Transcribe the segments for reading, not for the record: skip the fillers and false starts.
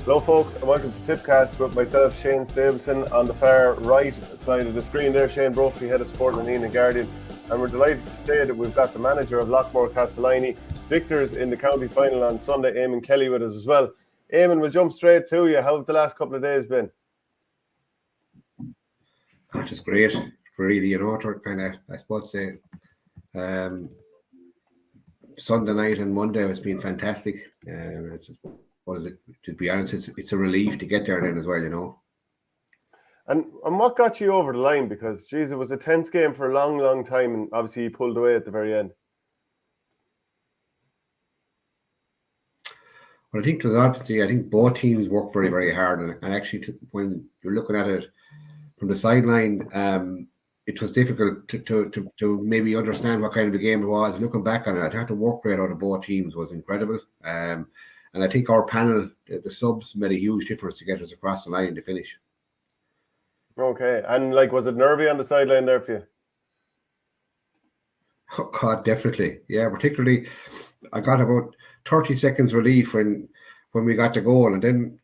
Hello folks and welcome to Tippcast with myself, Shane Stapleton. On the far right side of the screen there, Shane Brophy, head of sport and Ian Guardian. And we're delighted to say that we've got the manager of Loughmore Castleiney, victors in the county final on Sunday, Eamon Kelly, with us as well. Eamon, we'll jump straight to you. How have the last couple of days been? Just great. Really, kind of, I suppose, the Sunday night and Monday has been fantastic. To be honest, it's a relief to get there then as well, And what got you over the line? Because, geez, it was a tense game for a long, long time, and obviously you pulled away at the very end. Well, I think both teams worked very, very hard, and actually, when you're looking at it from the sideline, it was difficult to maybe understand what kind of a game it was. Looking back on it, I thought the work rate out of both teams was incredible. And I think our panel, the subs, made a huge difference to get us across the line to finish. Okay. And, was it nervy on the sideline there for you? Oh, God, definitely. Yeah, particularly, I got about 30 seconds relief when we got the goal. And then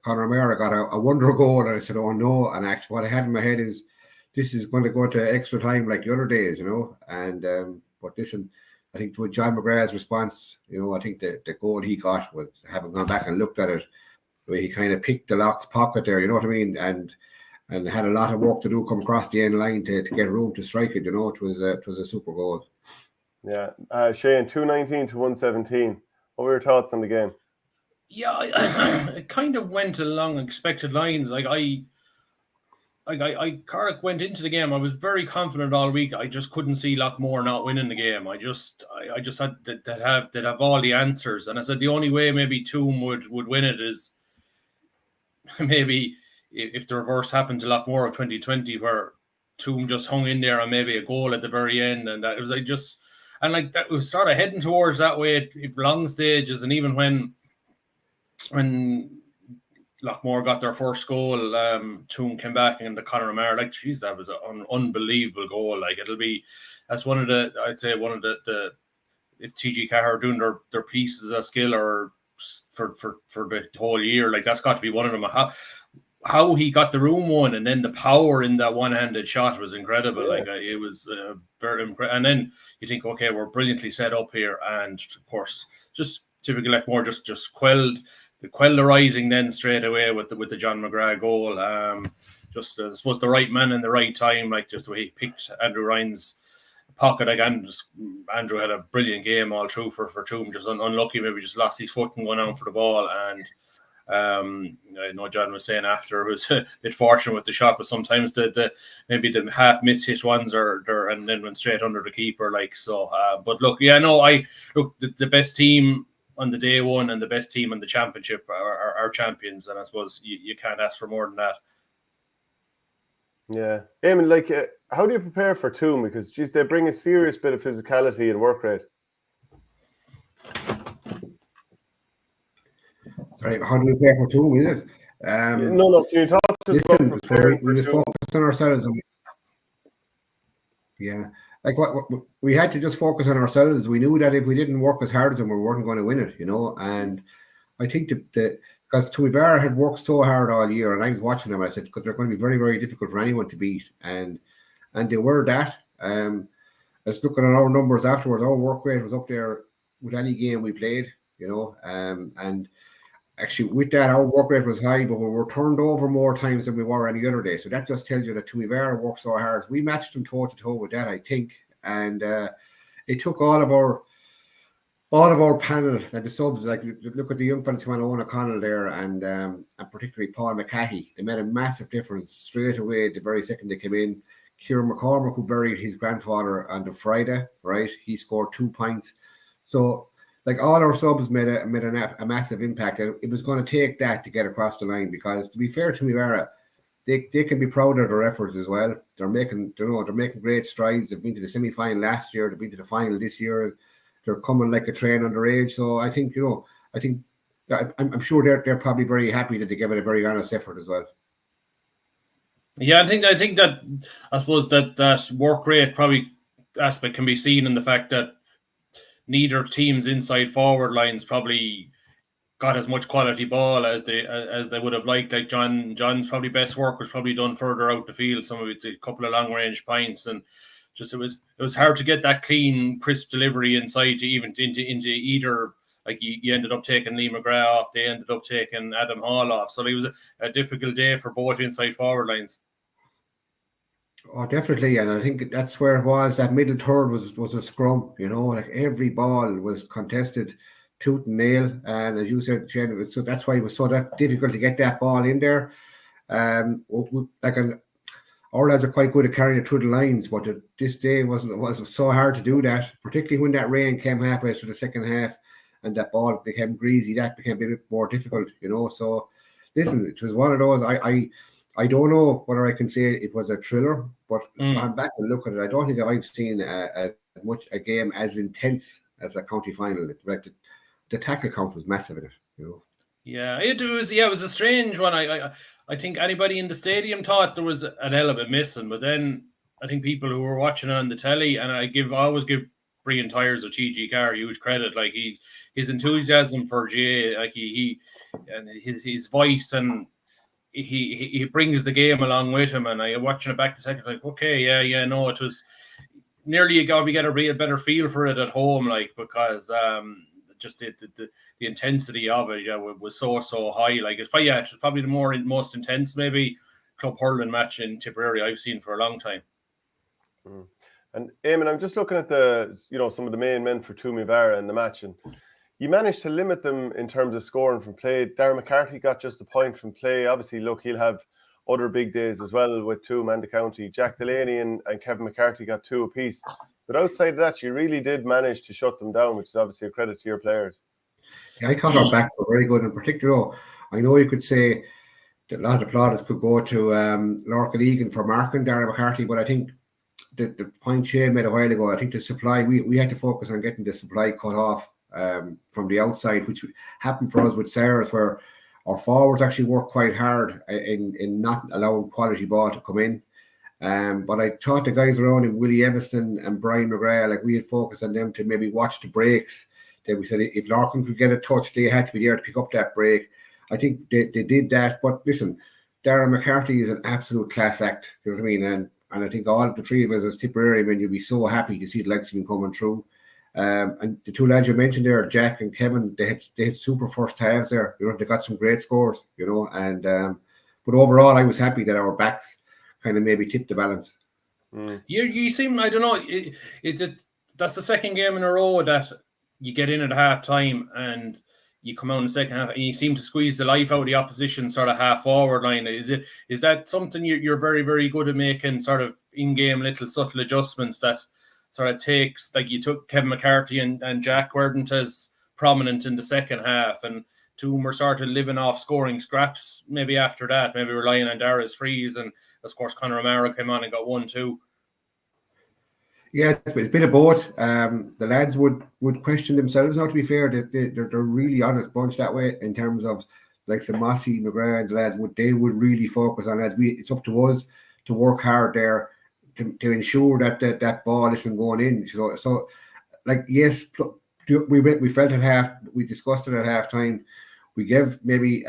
Conor O'Meara got a wonder goal. And I said, oh, no. And actually, what I had in my head is, this is going to go to extra time like the other days, And but listen, I think with John McGrath's response, I think the goal he got was, having gone back and looked at it, the way he kind of picked the lock's pocket there, you know what I mean? And had a lot of work to do come across the end line to get room to strike it, It was a super goal. Yeah. Shane, 219 to 117. What were your thoughts on the game? Yeah, it kind of went along expected lines. Carrick went into the game. I was very confident all week. I just couldn't see Loughmore not winning the game. I just had that have all the answers. And I said the only way maybe Toome would win it is maybe if the reverse happened to Loughmore of 2020, where Toome just hung in there and maybe a goal at the very end, and that it was that was sort of heading towards that way at long stages, and even when Loughmore got their first goal, Toome came back and the Conor O'Meara, that was an unbelievable goal. That's one of the if TG Cahir are doing their pieces of skill or for the whole year, that's got to be one of them. How he got the room one, and then the power in that one-handed shot was incredible. Yeah. It was very impressive. And then you think, okay, we're brilliantly set up here, and of course, just typically Loughmore just quelled the rising then straight away with the John McGrath goal. I suppose the right man in the right time, just the way he picked Andrew Ryan's pocket again. Andrew had a brilliant game all through for Toome, just unlucky, maybe just lost his foot and went on for the ball. And I know John was saying after it was a bit fortunate with the shot, but sometimes maybe the half miss hit ones are and then went straight under the keeper. But look, the best team on the day one and the best team in the championship are champions, and I suppose you can't ask for more than that. Yeah. Eamon, how do you prepare for Toome? Because, they bring a serious bit of physicality and work rate. Sorry, how do we prepare for Toome, is it? No, can you talk to us about preparing we just focus on ourselves. What we had to just focus on ourselves. We knew that if we didn't work as hard as them, we weren't going to win it, And I think that because Toohey had worked so hard all year, and I was watching them, I said they're going to be very, very difficult for anyone to beat, and they were that. I was looking at our numbers afterwards. Our work rate was up there with any game we played, and actually with that our work rate was high, but we were turned over more times than we were any other day. So that just tells you that Toohey worked so hard. We matched them toe to toe with that, I think, and it took all of our panel and the subs. Look at the young fellas coming on O'Connell there, and particularly Paul McCahey. They made a massive difference straight away the very second they came in. Kieran McCormick, who buried his grandfather on the Friday, right? He scored 2 points. So all our subs made a massive impact. And it was going to take that to get across the line, because to be fair to Toohey, they can be proud of their efforts as well. They're making great strides. They've been to the semi-final last year. They've been to the final this year. They're coming like a train underage. So I think I'm sure they're probably very happy that they gave it a very honest effort as well. Yeah, I think that I suppose that work rate probably aspect can be seen in the fact that neither team's inside forward lines probably got as much quality ball as they would have liked. Like John's probably best work was probably done further out the field. Some of it, a couple of long range points, and just it was hard to get that clean, crisp delivery inside to even into either. Like you ended up taking Lee McGrath off, they ended up taking Adam Hall off. So it was a difficult day for both inside forward lines. Oh, definitely, and I think that's where it was. That middle third was a scrum, like every ball was contested tooth and nail, and as you said, Shane, so that's why it was so difficult to get that ball in there. Our lads are quite good at carrying it through the lines, but this day was so hard to do that, particularly when that rain came halfway through the second half, and that ball became greasy. That became a bit more difficult, So, listen, it was one of those. I don't know whether I can say it was a thriller, but I'm back and look at it. I don't think I've seen a game as intense as a county final. Like the tackle count was massive in it, Yeah, it was a strange one. I think anybody in the stadium thought there was an element missing, but then I think people who were watching it on the telly, and I always give Brian Tyres or TG Carr huge credit. Like his enthusiasm for GAA, like he and his voice, and he brings the game along with him. And I watching it back a second, like, okay, no, it was nearly you get a real better feel for it at home, like, because just the intensity of it, was so high. Like it was probably the most intense maybe club hurling match in Tipperary I've seen for a long time. And Eamon, I'm just looking at some of the main men for Toome Vara in the match, and you managed to limit them in terms of scoring from play. Darren McCarthy got just a point from play. Obviously, look, he'll have other big days as well with Toome and the county. Jack Delaney and Kevin McCarthy got 2 apiece. But outside of that, you really did manage to shut them down, which is obviously a credit to your players. Yeah, I thought our backs were very good. In particular, I know you could say that a lot of the plaudits could go to Lorcan Egan for marking Darren McCarthy, but I think the point Shane made a while ago, I think the supply, we had to focus on getting the supply cut off from the outside, which happened for us with Sarah's, where our forwards actually worked quite hard in not allowing quality ball to come in. But I thought the guys around him, Willie Everston and Brian McGrath, like we had focused on them to maybe watch the breaks. We said if Larkin could get a touch, they had to be there to pick up that break. I think they did that. But listen, Darren McCarthy is an absolute class act. You know what I mean? And I think all of the three of us as Tipperary men, you'll be so happy to see the likes of him coming through. And the two lads you mentioned there, Jack and Kevin, they had super first halves there. They got some great scores, And but overall, I was happy that our backs kind of maybe tipped the balance. You seem, I don't know, that's the second game in a row that you get in at half time and you come out in the second half and you seem to squeeze the life out of the opposition sort of half forward line. Is that something you're very, very good at making, sort of in-game little subtle adjustments that sort of takes, like you took Kevin McCarthy and Jack weren't as prominent in the second half, and Toome were sort of living off scoring scraps maybe after that, maybe relying on Dara's frees, and of course Conor O'Mara came on and got 1-2. Yeah, it's a bit of both. The lads would question themselves now, to be fair. They're a really honest bunch that way, in terms of like some Mossy, McGrath and the lads would really focus on that. It's up to us to work hard there to ensure that ball isn't going in. So like, yes, we felt at half, we discussed it at half time. We gave maybe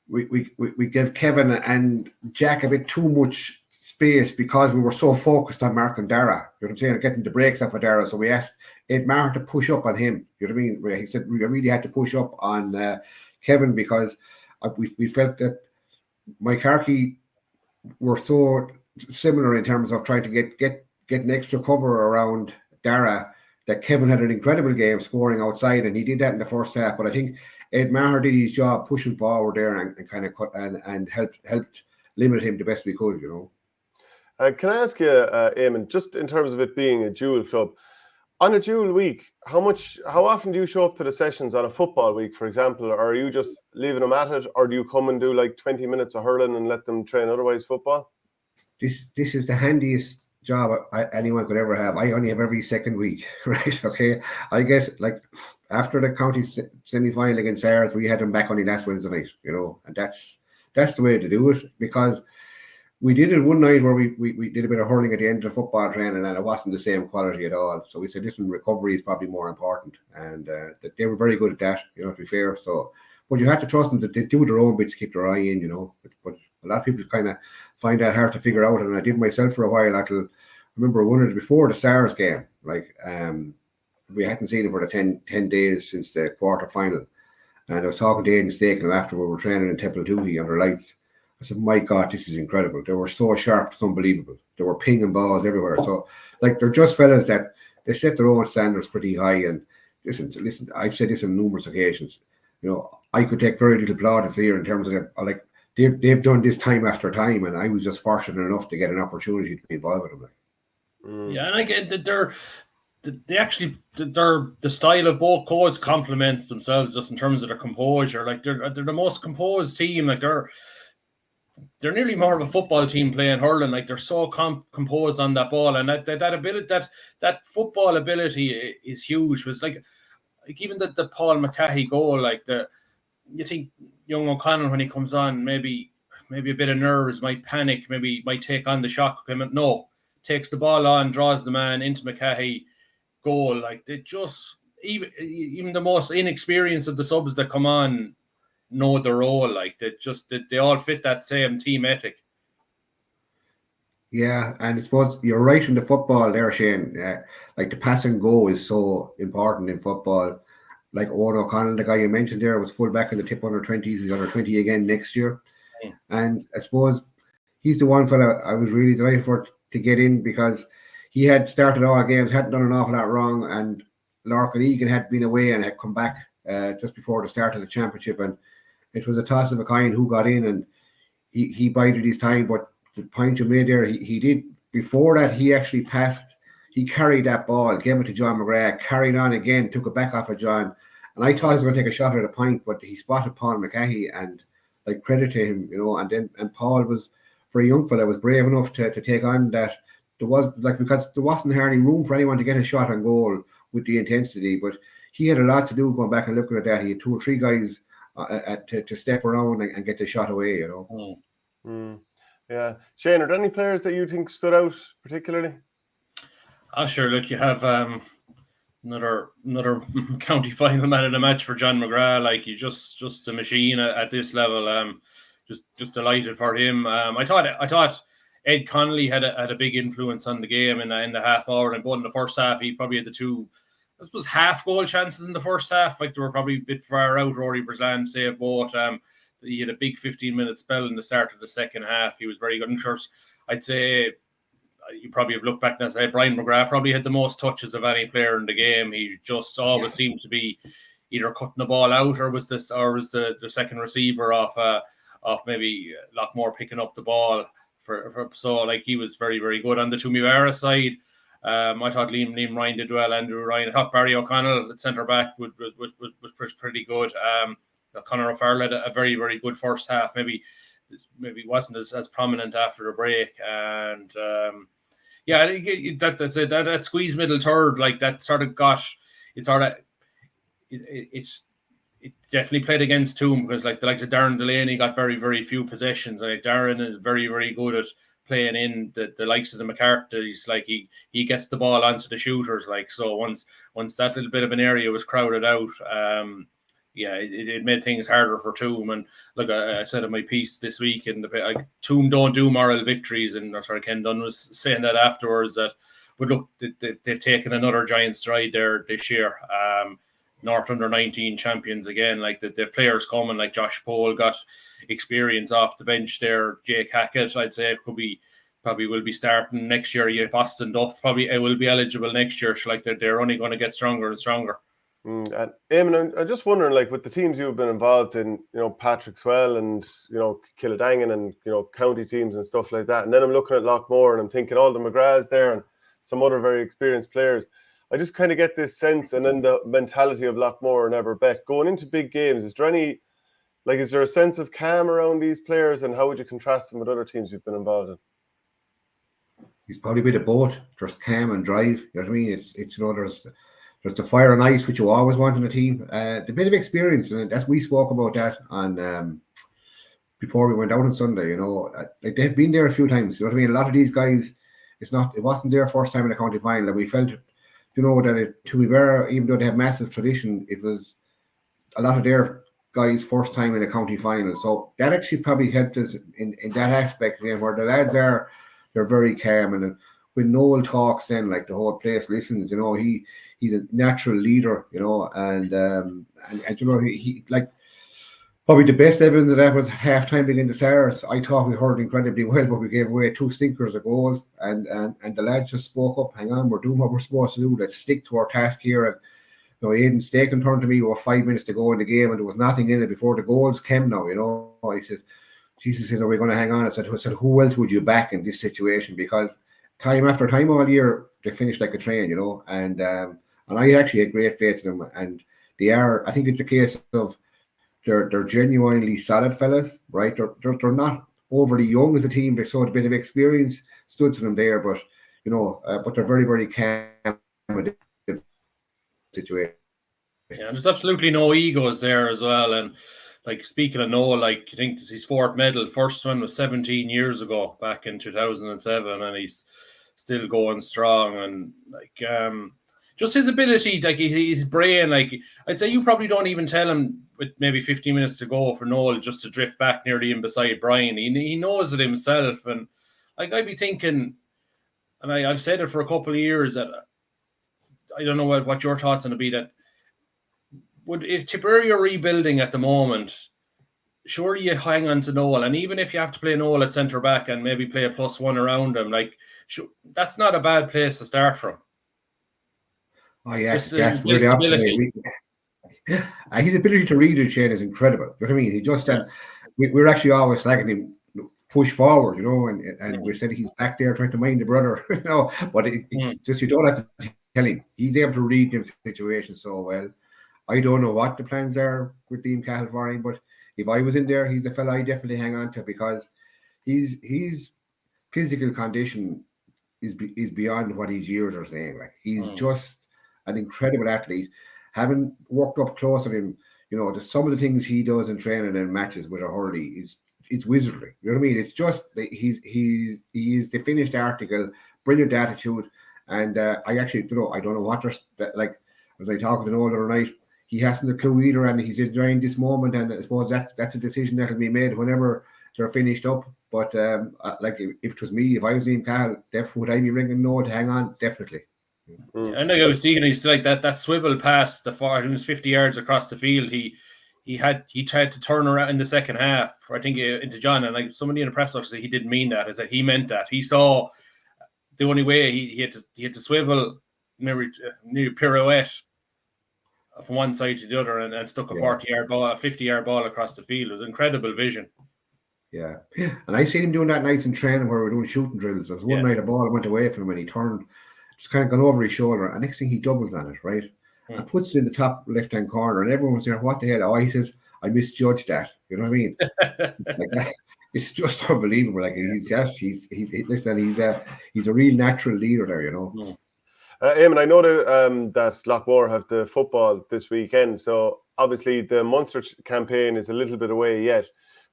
we gave Kevin and Jack a bit too much space because we were so focused on Mark and Dara, you know what I'm saying, getting the breaks off of Dara. So we asked Ed Maher to push up on him, you know what I mean? He said we really had to push up on Kevin because we felt that McCarthy were so similar in terms of trying to get an extra cover around Dara, that Kevin had an incredible game scoring outside, and he did that in the first half. But I think Ed Maher did his job pushing forward there and kind of cut and helped limit him the best we could, Can I ask you, Eamon, just in terms of it being a dual club, on a dual week, how often do you show up to the sessions on a football week, for example, or are you just leaving them at it, or do you come and do like 20 minutes of hurling and let them train otherwise football? This is the handiest job anyone could ever have. I only have every second week, right? Okay, I get, like, after the county semi-final against Sarah's, we had them back only last Wednesday night, and that's the way to do it, because We did it one night where we did a bit of hurling at the end of the football training, and it wasn't the same quality at all. So we said, listen, recovery is probably more important, and that they were very good at that, to be fair. So, but you have to trust them that they do their own bit to keep their eye in, But a lot of people kind of find that hard to figure out, and I did myself for a while. I remember one of the before the SARS game, we hadn't seen it for the 10 days since the quarter final, and I was talking to Aidan Stakeley after we were training in Toohey under lights. I said, my God, this is incredible. They were so sharp, it's unbelievable. They were pinging balls everywhere. So, they're just fellas that they set their own standards pretty high. And listen, I've said this on numerous occasions. I could take very little plaudits here in terms of they've done this time after time, and I was just fortunate enough to get an opportunity to be involved with them. Yeah, and I get that the style of both codes complements themselves just in terms of their composure. They're the most composed team. They're nearly more of a football team playing hurling. They're so composed on that ball, and that ability, that football ability is huge. It's like even the Paul McCahey goal. You think young O'Connell when he comes on, maybe a bit of nerves, might panic, maybe might take on the shock. No, takes the ball on, draws the man into McCahey, goal. They just even the most inexperienced of the subs that come on know their role. They all fit that same team ethic. Yeah, and I suppose you're right in the football there, Shane. The pass and go is so important in football. Owen O'Connell, the guy you mentioned there, was full back in the Tip under 20s. He's under 20 again next year. Yeah. And I suppose he's the one fella I was really delighted for to get in, because he had started all games, hadn't done an awful lot wrong, and Larkin Egan had been away and had come back just before the start of the championship, and it was a toss of a kind who got in, and he bided his time. But the point you made there, he did, before that, he actually passed, he carried that ball, gave it to John McGrath, carried on again, took it back off of John, and I thought he was going to take a shot at a point, but he spotted Paul McCahey, and credit to him, and Paul was, for a young fella, was brave enough to take on that. There was, because there wasn't hardly room for anyone to get a shot on goal with the intensity, but he had a lot to do going back and looking at that. He had 2 or 3 guys to step around and get the shot away, Yeah. Shane, are there any players that you think stood out particularly? Sure. Look, you have another county final man of the match for John McGrath. He's just a machine at this level. Just delighted for him. I thought Ed Connolly had a big influence on the game in the half hour, and both in the first half he probably had the 2, I suppose, half goal chances in the first half. They were probably a bit far out. Rory Breslan saved both. He had a big 15-minute spell in the start of the second half. He was very good. And first, I'd say you probably have looked back and said Brian McGrath probably had the most touches of any player in the game. He just always seemed to be either cutting the ball out or was the second receiver off maybe Loughmore picking up the ball so he was very, very good. On the Toome side, I thought Liam Ryan did well. Andrew Ryan. I thought Barry O'Connell at centre back was pretty good. Conor O'Farrell had a very, very good first half. Maybe wasn't as prominent after the break. And that squeeze middle third, that sort of got it definitely played against Toome, because the likes of Darren Delaney got very, very few possessions. Darren is very, very good at playing in the likes of the McCarthy's. He gets the ball onto the shooters. So once that little bit of an area was crowded out, it made things harder for Toome. And look, I said in my piece this week, Toome don't do moral victories, and Ken Dunn was saying that afterwards. But look, they've taken another giant stride there this year. North under 19 champions again. The players coming, like Josh Poole got experience off the bench there. Jake Hackett, I'd say, probably will be starting next year. You have Austin Duff probably will be eligible next year. So they're only going to get stronger and stronger. And Eamon, I'm just wondering, with the teams you've been involved in, Patrick Swell and Killadangan and county teams and stuff like that, and then I'm looking at Loughmore and I'm thinking all the McGraths there and some other very experienced players. I just kind of get this sense, and then the mentality of Loughmore and Everbeck going into big games. Is there any, is there a sense of calm around these players, and how would you contrast them with other teams you've been involved in? He's probably a bit of both. There's calm and drive. You know what I mean? It's there's the fire and ice, which you always want in a team. The bit of experience, and we spoke about that on before we went out on Sunday. Like they've been there a few times. You know what I mean? A lot of these guys, it wasn't their first time in a county final, and we felt, that to be fair, even though they have massive tradition, it was a lot of their guys' first time in a county final. So that actually probably helped us in that aspect. Where the lads they're very calm, and when Noel talks, then like the whole place listens. He's a natural leader. And he like. Probably the best evidence of that was half time against the Stars. I thought we hurled incredibly well, but we gave away 2 stinkers of goals. And the lads just spoke up. Hang on, we're doing what we're supposed to do. Let's stick to our task here. And Aidan Staken turned to me with 5 minutes to go in the game, and there was nothing in it before the goals came. Now, I said, Jesus said, "Are we going to hang on?" I said, "Who else would you back in this situation?" Because time after time all year they finished like a train, And I actually had great faith in them, and they are. I think it's a case of. They're genuinely solid fellas, right? They're not overly young as a team. They showed a bit of experience stood to them there, but but they're very, very calm in the situation. Yeah, and there's absolutely no egos there as well. And like speaking of Noel, like I think this is his 4th medal. First one was 17 years ago, back in 2007, and he's still going strong. And like just his ability, like his brain, like I'd say you probably don't even tell him with maybe 15 minutes to go for Noel just to drift back nearly in beside Brian. He knows it himself. And like I'd be thinking, and I've said it for a couple of years, that I don't know what your thoughts on it be, that if Tipperary are rebuilding at the moment, surely you hang on to Noel. And even if you have to play Noel at centre back and maybe play a +1 around him, like that's not a bad place to start from. Oh yes, really ability. His ability to read it, Shane, is incredible. You know what I mean? He just we're actually always slagging him push forward, and we said he's back there trying to mind the brother, But just you don't have to tell him. He's able to read them situations so well. I don't know what the plans are with Liam Cahill for him, but if I was in there, he's a fella I definitely hang on to, because his physical condition is beyond what his years are saying. Like he's just an incredible athlete. Having worked up close to him, some of the things he does in training and matches with a hurley it's wizardry. You know what I mean? It's just he's the finished article, brilliant attitude, and I actually I don't know what they're like. As I talked to Noel the other night, he hasn't a clue either, and he's enjoying this moment. And I suppose that's a decision that'll be made whenever they're finished up. But like if it was me, if I was Liam Cahill, would I be ringing Noel to hang on? Definitely. And like I was seeing, he's like that swivel pass the far, it was 50 yards across the field. He tried to turn around in the second half, I think, into John, and like somebody in the press box said he didn't mean that. I said he meant that. He saw the only way he had to swivel, near pirouette from one side to the other, and stuck a 40-yard ball, a 50-yard ball across the field. It was incredible vision. Yeah, and I seen him doing that nights in training where we were doing shooting drills. There was one night a ball went away from him and he turned. Just kind of gone over his shoulder, and next thing he doubles on it, right? And puts it in the top left-hand corner, and everyone was there, what the hell? Oh, he says, I misjudged that. You know what I mean? Like that, it's just unbelievable. Like he's a real natural leader there, Eamon, I know that Loughmore have the football this weekend, so obviously the Munster campaign is a little bit away yet.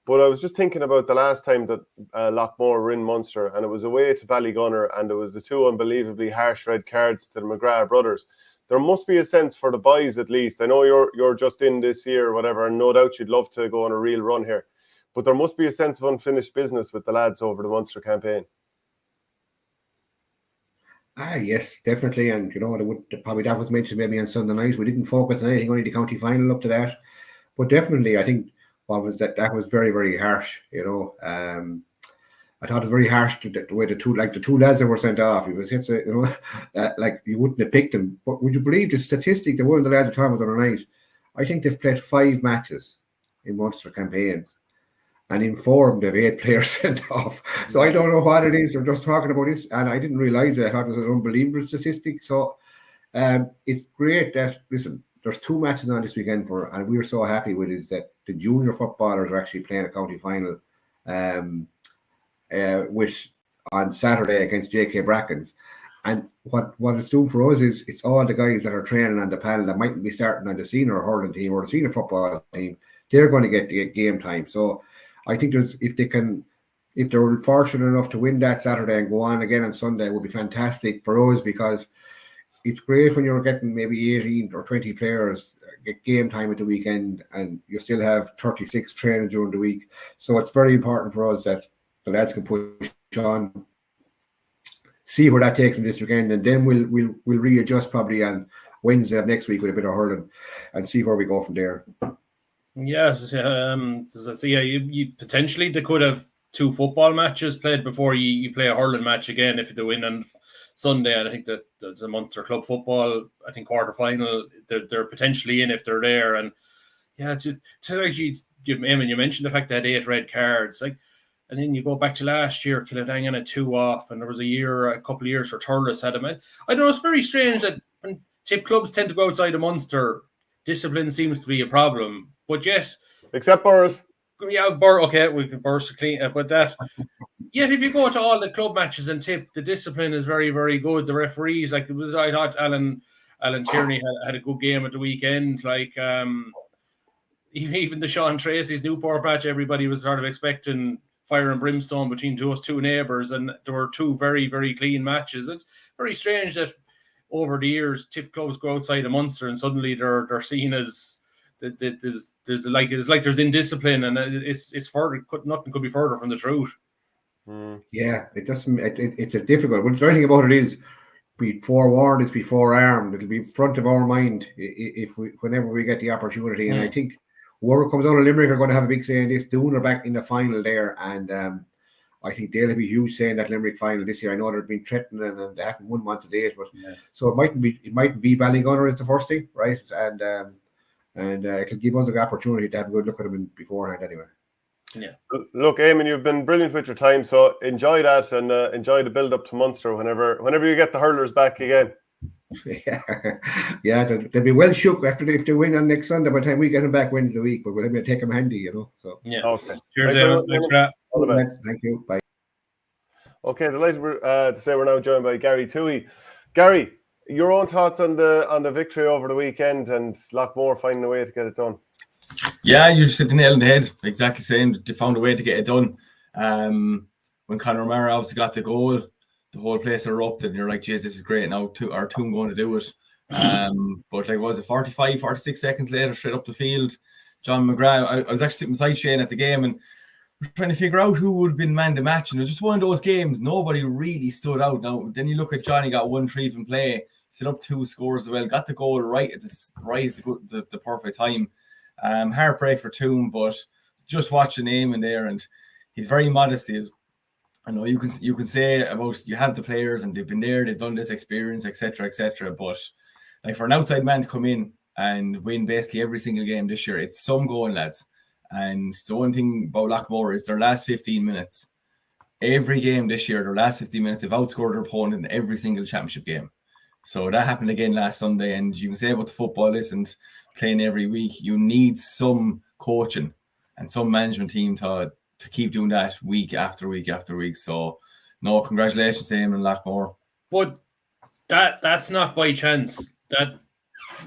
But I was just thinking about the last time that Loughmore were in Munster, and it was away to Ballygunner, and there was the 2 unbelievably harsh red cards to the McGrath brothers. There must be a sense for the boys, at least. I know you're just in this year or whatever, and no doubt you'd love to go on a real run here. But there must be a sense of unfinished business with the lads over the Munster campaign. Yes, definitely. And probably that was mentioned maybe on Sunday night. We didn't focus on anything, only the county final up to that. But definitely, I think that was very, very harsh. I thought it was very harsh the way the two lads that were sent off. It was like you wouldn't have picked them. But would you believe the statistic that one of the lads were talking about the other night? I think they've played 5 matches in Munster campaigns, and in 4 of them they've 8 players sent off. So I don't know what it is. They're just talking about this, and I didn't realise it. I thought it was an unbelievable statistic. So it's great that there's 2 matches on this weekend and we were so happy with is that the junior footballers are actually playing a county final on Saturday against JK Brackens. And what it's doing for us is it's all the guys that are training on the panel that mightn't be starting on the senior hurling team or the senior football team. They're going to get the game time. So I think if they're fortunate enough to win that Saturday and go on again on Sunday, it would be fantastic for us, because it's great when you're getting maybe 18 or 20 players get game time at the weekend, and you still have 36 training during the week. So it's very important for us that the lads can push on, see where that takes them this weekend, and then we'll readjust probably on Wednesday of next week with a bit of hurling and see where we go from there. Yes, so yeah, you potentially they could have 2 football matches played before you play a hurling match again if they win on Sunday. And I think that there's a Munster club football, I think quarterfinal, they're potentially in if they're there. And yeah, it's actually, Eamon, you mentioned the fact they had 8 red cards, like, and then you go back to last year, Kildangan had 2 off, and there was a couple of years where Thurles had them. I don't know, it's very strange that when tip clubs tend to go outside of Munster, discipline seems to be a problem, but yet, except Burrs. Yeah, okay, we can Burrs clean, but that. Yet, if you go to all the club matches and tip, the discipline is very, very good. The referees, like I thought Alan Tierney had a good game at the weekend. Like even the Sean Tracy's Newport match, everybody was sort of expecting fire and brimstone between those 2 neighbours, and there were 2 very, very clean matches. It's very strange that over the years, tip clubs go outside of Munster and suddenly they're seen as there's indiscipline, and it's further. Nothing could be further from the truth. Yeah, it doesn't. It's a difficult. But the only thing about it is, be forewarned is be forearmed. It'll be front of our mind whenever we get the opportunity. And I think whoever comes out of Limerick are going to have a big say in this. Doon are back in the final there, and I think they'll have a huge say in that Limerick final this year. I know they've been threatening and they haven't won one to date, but so it mightn't be Ballygunner is the first thing, right? And it'll give us an opportunity to have a good look at them beforehand anyway. Yeah. Look, Eamon, you've been brilliant with your time, so enjoy that and enjoy the build up to Munster whenever you get the hurlers back again. Yeah, they'll be well shook if they win on next Sunday by the time we get them back Wednesday week, but we'll take them handy, you know. So yeah. Okay. Cheers, Eamon. Thanks for that. All the best. Thank you. Bye. Okay, delighted to say we're now joined by Gary Toohey. Gary, your own thoughts on the victory over the weekend and Loughmore finding a way to get it done. Yeah, you just hit the nail on the head. Exactly the same. They found a way to get it done. When Conor O'Mara obviously got the goal, the whole place erupted, and you're like, "Jeez, this is great." Now our Toome going to do it. But like, was it 45, 46 seconds later, straight up the field? John McGrath. I was actually sitting beside Shane at the game, and we're trying to figure out who would have been man the match. And it was just one of those games. Nobody really stood out. Now then, you look at Johnny, got 1-3 from play, set up 2 scores as well, got the goal right at the perfect time. Heartbreak for Toome, but just watch the name in there, and he's very modest. He is. I know you can say about you have the players and they've been there, they've done this experience, etc., but like for an outside man to come in and win basically every single game this year, it's some going, lads. And the one thing about Loughmore is their last 15 minutes. Every game this year, their last 15 minutes, they've outscored their opponent in every single championship game. So that happened again last Sunday, and you can say about the football isn't playing every week. You need some coaching and some management team to keep doing that week after week after week. So, no, congratulations to him and Loughmore. But that's not by chance. That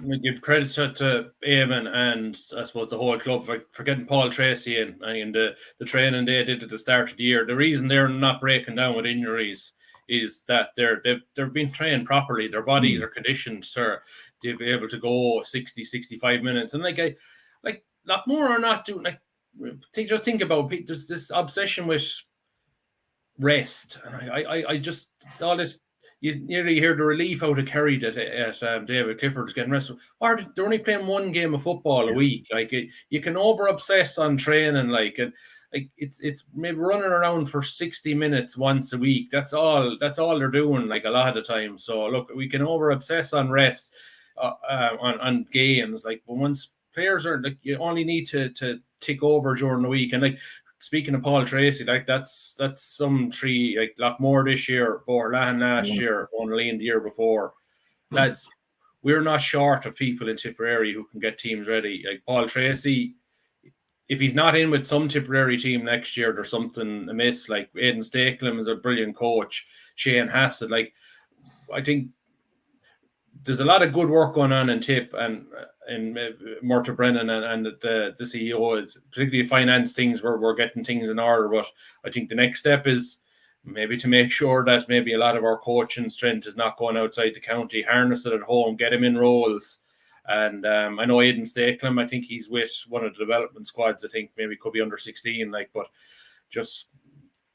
we give credit to Eamon and I suppose the whole club for getting Paul Tracy in. I mean, the training they did at the start of the year. The reason they're not breaking down with injuries is that they've been trained properly. Their bodies are conditioned to be able to go 60, 65 minutes. And like Loughmore are not doing just think about it. There's this obsession with rest, and I just all this. You nearly hear the relief out of Kerry that David Clifford's getting rest. Or they're only playing 1 game of football a week. Like you can over obsess on training, it's maybe running around for 60 minutes once a week. That's all they're doing, like a lot of the time. So look, we can over obsess on rest on games. Like once players are you only need to tick over during the week. And like speaking of Paul Tracy, that's some 3 like Loughmore this year, Borland last year, O'Neill the year before. Lads, we're not short of people in Tipperary who can get teams ready. Like Paul Tracy, if he's not in with some Tipperary team next year, there's something amiss. Like Aidan Stakelum is a brilliant coach. Shane Hassett, I think there's a lot of good work going on in Tip and Murta Brennan and the CEO is particularly finance things where we're getting things in order. But I think the next step is maybe to make sure that maybe a lot of our coaching strength is not going outside the county, harness it at home, get him in roles. And I know Aidan Stakelum, I think he's with one of the development squads. I think maybe could be under 16, but just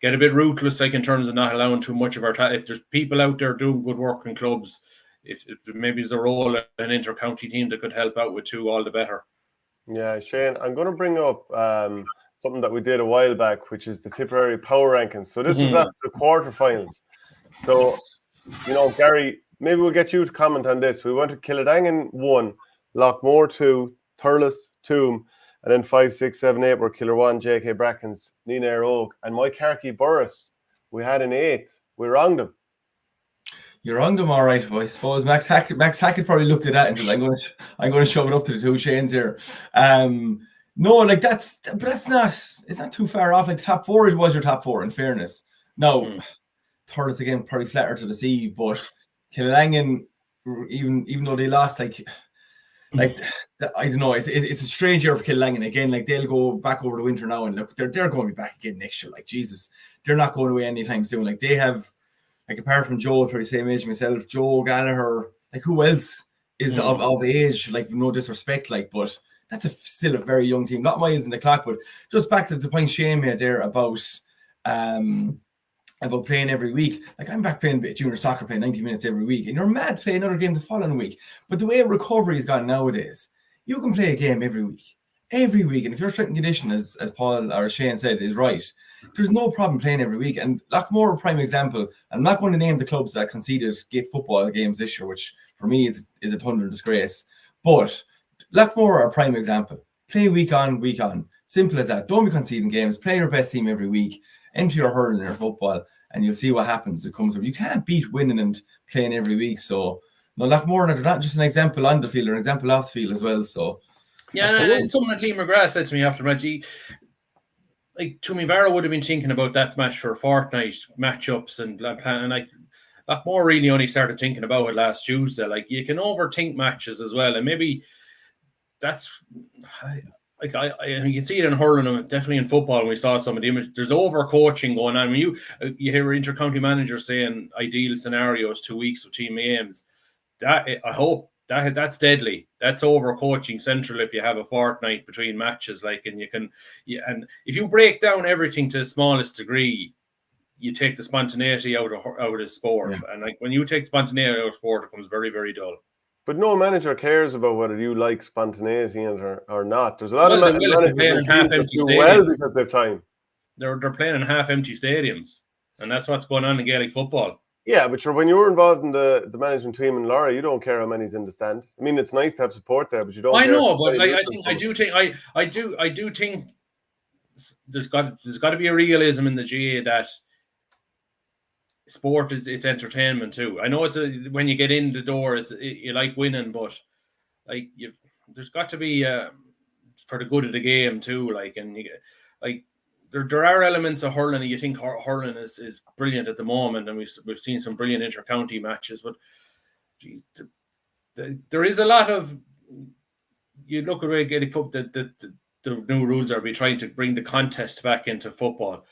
get a bit ruthless, in terms of not allowing too much of our if there's people out there doing good work in clubs, if maybe there's a role in an inter-county team that could help out with two, all the better. Yeah, Shane, I'm going to bring up something that we did a while back, which is the Tipperary Power Rankings. So this was after the quarterfinals. So, Gary, maybe we'll get you to comment on this. We went to Killadangan 1, Loughmore 2, Thurles, Toome, and then 5, 6, 7, 8 were Killer 1, JK Brackens, Ninair Oak, and my Carkey Burris. We had an 8th. We wronged them. You wronged them, all right. Well, I suppose Max Hackett probably looked at that and said, "I'm going to shove it up to the two Shanes here." No, that's not. It's not too far off. Top 4, it was your top 4. In fairness, no, Thurles again probably flatter to deceive, but Killadangan, even though they lost, I don't know. It's a strange year for Killadangan again. They'll go back over the winter now, and look, they're going to be back again next year. Jesus, they're not going away anytime soon. They have. Apart from Joe, for the same age as myself, Joe Gallagher, who else is of age? No disrespect, but that's still a very young team. Not miles in the clock, but just back to the point Shane made there about playing every week. I'm back playing junior soccer, playing 90 minutes every week, and you're mad playing another game the following week. But the way recovery has gone nowadays, you can play a game every week. And if your strength and condition, as Paul or Shane said, is right, there's no problem playing every week. And Loughmore, a prime example. I'm not going to name the clubs that conceded football games this year, which for me is a thunder disgrace. But Loughmore are a prime example. Play week on, week on. Simple as that. Don't be conceding games. Play your best team every week. Enter your hurling and your football, and you'll see what happens. It comes up. You can't beat winning and playing every week. So, no, Loughmore are not just an example on the field, they're an example off the field as well. So. Yeah, and something that Lee McGrath said to me after match, Toome Vara would have been thinking about that match for a fortnight, matchups and Loughmore really only started thinking about it last Tuesday. You can overthink matches as well, and maybe that's you can see it in hurling and definitely in football. When we saw some of the images, there's overcoaching going on. When you hear inter-county managers saying ideal scenarios 2 weeks of team games, that I hope. That's deadly. That's overcoaching central if you have a fortnight between matches, and and if you break down everything to the smallest degree, you take the spontaneity out of sport. Yeah. And when you take spontaneity out of sport, it becomes very, very dull. But no manager cares about whether you like spontaneity or not. There's a lot of managers that do well because they have time. They're playing in half-empty stadiums, and that's what's going on in Gaelic football. Yeah, but when you're involved in the management team in Laura, you don't care how many's in the stand. I mean, it's nice to have support there, but you don't. I know, but I do think there's got to be a realism in the GAA that sport it's entertainment too. I know when you get in the door, you like winning, but there's got to be for the good of the game too. There are elements of hurling. You think hurling is brilliant at the moment, and we've seen some brilliant inter-county matches. But geez, there is a lot of. You look at Gaelic football. The new rules are we trying to bring the contest back into football.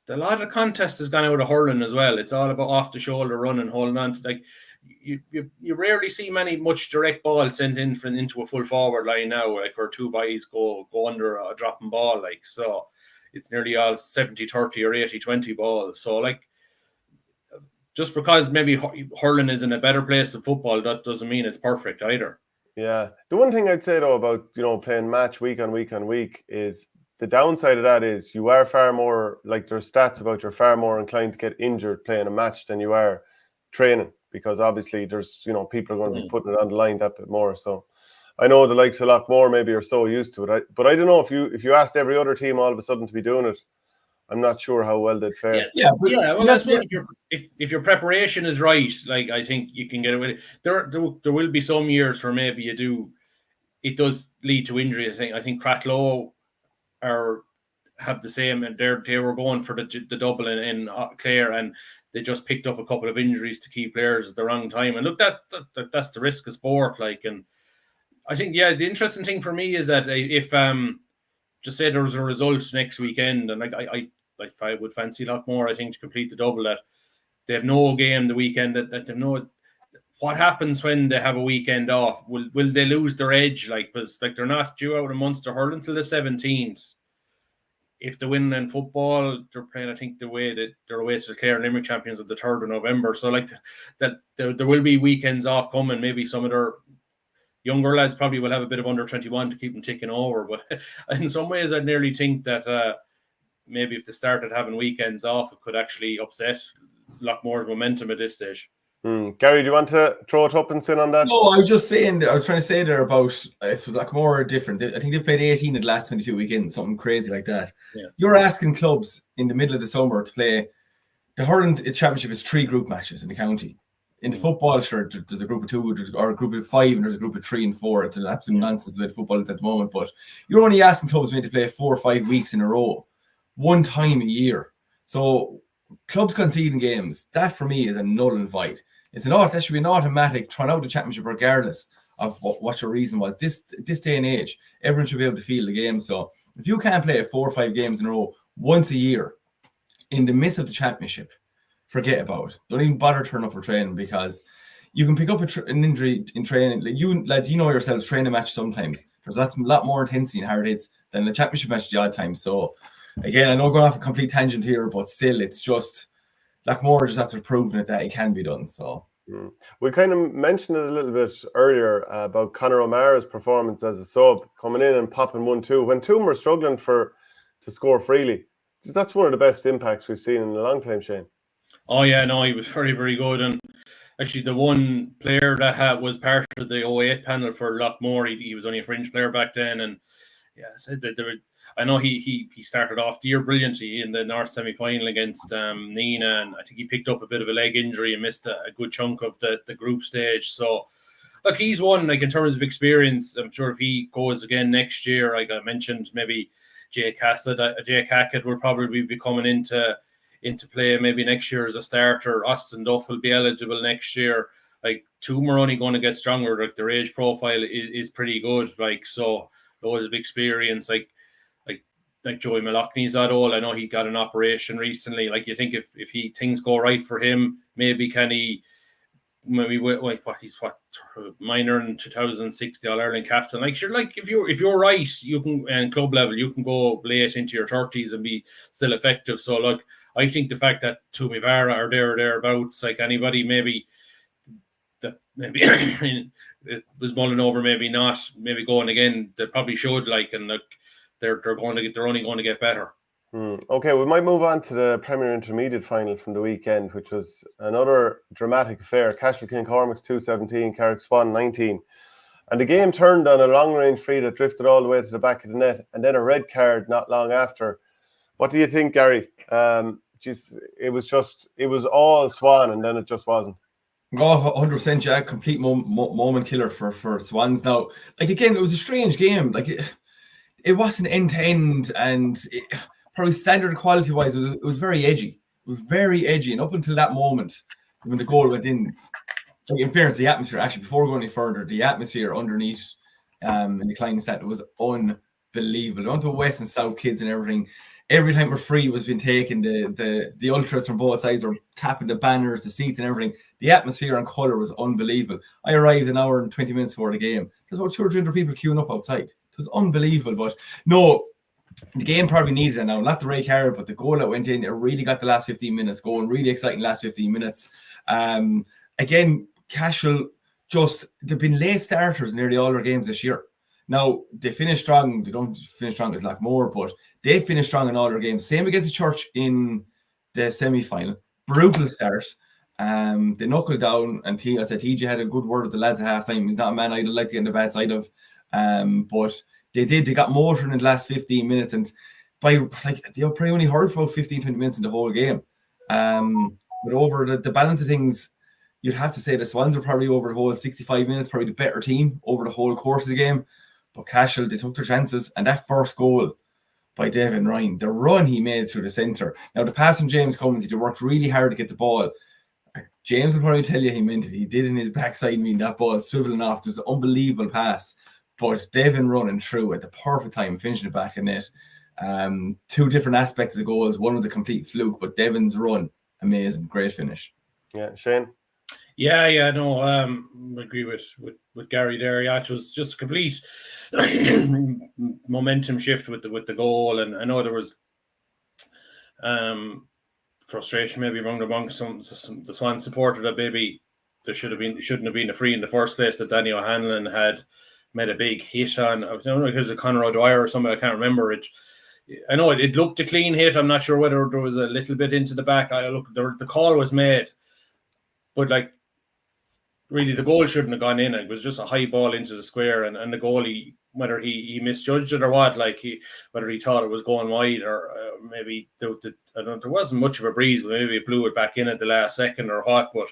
A lot of contest has gone out of hurling as well. It's all about off the shoulder running, holding on to you rarely see much direct ball sent into a full forward line now, where two boys go under a dropping ball so. It's nearly all 70-30 or 80-20 balls. So, just because maybe hurling is in a better place than football, that doesn't mean it's perfect either. Yeah. The one thing I'd say, though, about, playing match week on week is the downside of that is you are far more, there's stats about you're far more inclined to get injured playing a match than you are training, because obviously there's, people are going to be putting it on the line that bit more. So I know the likes of Loughmore maybe are so used to it, but I don't know if you asked every other team all of a sudden to be doing it, I'm not sure how well they'd fare. Well, I suppose if your preparation is right, I think you can get away. There will be some years where maybe it does lead to injury. I think Cratloe have the same, and they were going for the double in Clare, and they just picked up a couple of injuries to key players at the wrong time. And look, that's the risk of sport. Like, and I think, yeah, the interesting thing for me is that if just say there was a result next weekend, and like I would fancy Loughmore, I think, to complete the double, that they have no game the weekend, that they know what happens when they have a weekend off. Will they lose their edge? Like, because like they're not due out of Munster hurling until the 17th. If they win in football, they're playing, I think, the way that they're away to the Clare and Limerick champions of the 3rd of November. So like that there will be weekends off coming. Maybe some of their younger lads probably will have a bit of under 21 to keep them ticking over. But in some ways, I nearly think that maybe if they started having weekends off, it could actually upset Loughmore's momentum at this stage. Gary, do you want to throw it up and sit on that? No, I was just saying, I was trying to say there about, it's Loughmore different. I think they've played 18 in the last 22 weekends, something crazy like that. Yeah. You're asking clubs in the middle of the summer to play, the hurling championship is 3 group matches in the county. In the football, sure, there's a group of 2 or a group of 5 and there's a group of 3 and 4. It's an absolute nonsense with football at the moment, but you're only asking clubs maybe to play 4 or 5 weeks in a row, one time a year. So clubs conceding games, that for me is a null and void. That should be an automatic throwing out the championship regardless of what your reason was. This day and age, everyone should be able to feel the game. So if you can't play 4 or 5 games in a row once a year in the midst of the championship, forget about it. Don't even bother turning up for training, because you can pick up an injury in training. Like you lads, you know yourselves, train a match sometimes. There's a lot more intensity and hard hits than the championship match the odd time. So again, I know I'm going off a complete tangent here, but still, it's just Loughmore just after proving it that it can be done. So we kind of mentioned it a little bit earlier about Conor O'Mara's performance as a sub, coming in and popping 1-2 when Toome were struggling to score freely. That's one of the best impacts we've seen in a long time, Shane. Oh yeah, no, he was very, very good. And actually, the one player that was part of the 08 panel for Loughmore, he was only a fringe player back then, and yeah, I said that I know he started off the year brilliantly in the North semi-final against Nina, and I think he picked up a bit of a leg injury and missed a good chunk of the group stage. So look, he's one, like, in terms of experience. I'm sure if he goes again next year, like I mentioned, maybe Jay Cackett will probably be coming into play maybe next year as a starter. Austin Duff will be eligible next year. Like, Toome are only going to get stronger. Like, their age profile is pretty good. Like, so loads of experience. Like Joey Malachny's that old. I know he got an operation recently. Like, you think if things go right for him, maybe can he maybe he's minor in 2006 the All-Ireland captain. Like, sure, like if you're right, you can, and club level, you can go late into your 30s and be still effective. So look, I think the fact that Toome Vara are thereabouts, like anybody maybe it was mulling over, maybe not, maybe going again, they probably should, like, and look, they're only going to get better. Okay, we might move on to the Premier Intermediate final from the weekend, which was another dramatic affair. Cashel Kilcormac's 2-17, Carrick Swan 19. And the game turned on a long-range free that drifted all the way to the back of the net, and then a red card not long after. What do you think, Gary? It was all Swan, and then it just wasn't. Oh, 100%, Jack. Complete moment killer for Swans. Now, like, again, it was a strange game. Like, it wasn't end-to-end, and probably standard quality-wise, it was very edgy. It was very edgy, and up until that moment, when the goal went in, in fairness, the atmosphere, actually, before going any further, the atmosphere underneath in the Klein set was unbelievable. On to West and South kids and everything. Every time a free was being taken, the ultras from both sides were tapping the banners, the seats and everything. The atmosphere and colour was unbelievable. I arrived an hour and 20 minutes before the game. There's about 200 or 300 people queuing up outside. It was unbelievable. But no, the game probably needed it now. Not the red card, but the goal that went in, it really got the last 15 minutes going. Really exciting last 15 minutes. Again, Cashel, they've been late starters in nearly all their games this year. Now, they finished strong. They don't finish strong as Loughmore, but they finished strong in all their games. Same against the Church in the semi-final. Brutal start. They knuckled down, and I said TJ had a good word with the lads at half-time. He's not a man I'd like to get on the bad side of. But they got motoring in the last 15 minutes, and they probably only heard for about 15-20 minutes in the whole game. But over the balance of things, you'd have to say the Swans were probably over the whole 65 minutes, probably the better team over the whole course of the game. But Cashel, they took their chances, and that first goal by Devin Ryan. The run he made through the centre. Now, the pass from James Cummins, he worked really hard to get the ball. James will probably tell you he meant it. He did in his backside mean that ball swiveling off. It was an unbelievable pass. But Devin running through at the perfect time, finishing it back in net. Two different aspects of the goals. One was a complete fluke, but Devin's run, amazing. Great finish. Yeah, Shane? Yeah, no, I agree with Gary there. Yeah, it was just a complete momentum shift with the goal, and I know there was frustration maybe among some the Swan supporter that maybe there shouldn't have been a free in the first place, that Danny O'Hanlon had made a big hit on. I don't know if it was a Conor O'Dwyer or something, I can't remember it. I know it looked a clean hit. I'm not sure whether there was a little bit into the back. The call was made, but like, really, the goal shouldn't have gone in. It was just a high ball into the square, and the goalie, whether he misjudged it or what, whether he thought it was going wide or maybe I don't know, there wasn't much of a breeze, but maybe it blew it back in at the last second or what. But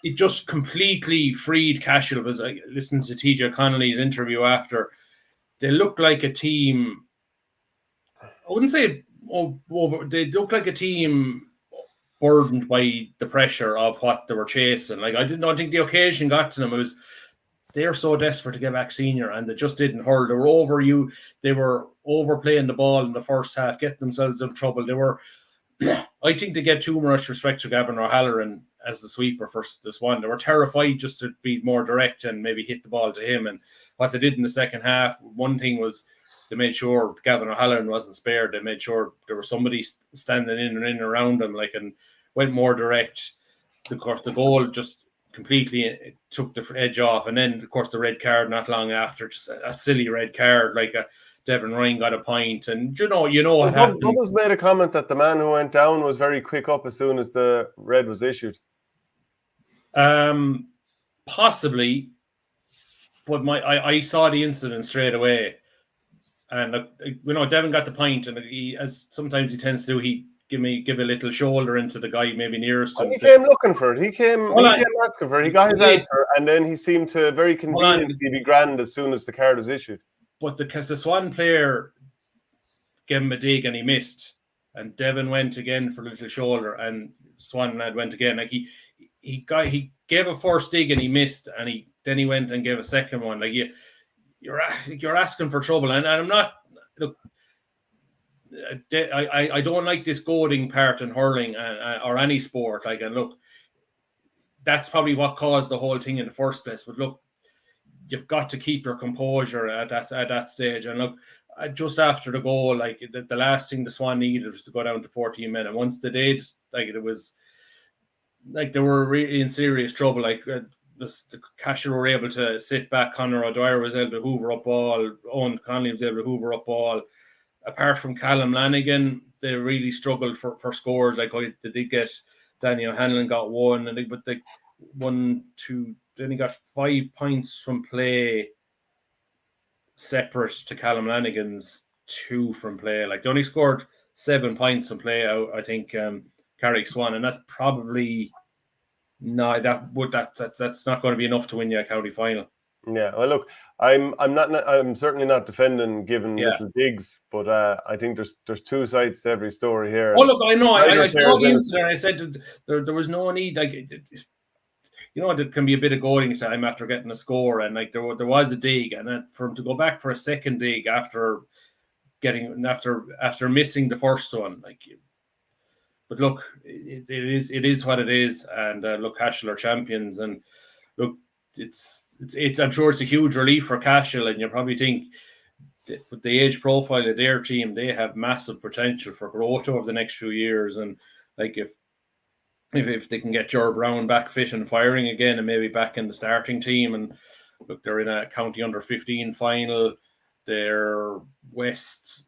it just completely freed Cashel. Because I listened to TJ Connolly's interview after. They looked like a team. I wouldn't say over. They looked like a team burdened by the pressure of what they were chasing. Like, I don't think the occasion got to them. It was they're so desperate to get back senior, and they just didn't hurl. They were overplaying the ball in the first half, getting themselves in trouble. They were. I think they get too much respect to Gavin O'Halloran as the sweeper for this one. They were terrified just to be more direct and maybe hit the ball to him. And what they did in the second half, one thing was they made sure Gavin O'Halloran wasn't spared. They made sure there was somebody standing in and around him, and went more direct. Of course, the goal just completely took the edge off. And then, of course, the red card not long after, just a silly red card, Devin Ryan got a point, and you know what happened. Bubbles made a comment that the man who went down was very quick up as soon as the red was issued. Possibly, but I saw the incident straight away, and Devin got the point, and as sometimes he tends to, he give a little shoulder into the guy maybe nearest to him. He came looking for it. He came asking for it. He got his answer, and then he seemed to very conveniently be grand as soon as the card was issued. But the Swan player gave him a dig and he missed, and Devin went again for a little shoulder, and Swan lad went again. Like he gave a first dig and he missed, and then he went and gave a second one. Like you're asking for trouble, and I'm not. Look, I don't like this goading part in hurling or any sport. And look, that's probably what caused the whole thing in the first place. But look, you've got to keep your composure at that stage. And look, just after the goal, the last thing the Swan needed was to go down to 14 men. And once they did, it was like they were really in serious trouble. The Cashel were able to sit back. Conor O'Dwyer was able to hoover up ball. Owen Connolly was able to hoover up ball. Apart from Callum Lanigan, they really struggled for scores. They did get Danny O'Hanlon got one, but they 1, 2. Then he got 5 points from play, separate to Callum Lanigan's 2 from play. They only scored 7 points from play out, I think, Carrick Swan, and that's probably that's not going to be enough to win you a county final. Yeah, well, look, I'm certainly not defending giving little digs, but I think there's two sides to every story here. Oh, look, I know. I saw the incident. I said there was no need. There can be a bit of goading time after getting a score, and there was a dig, and then for him to go back for a second dig after missing the first one, But look, it is what it is, and look, Cashel are champions, and look, it's I'm sure it's a huge relief for Cashel, and you probably think with the age profile of their team, they have massive potential for growth over the next few years, and if they can get Ger Brown back fit and firing again, and maybe back in the starting team, and look, they're in a county under 15 final, they're West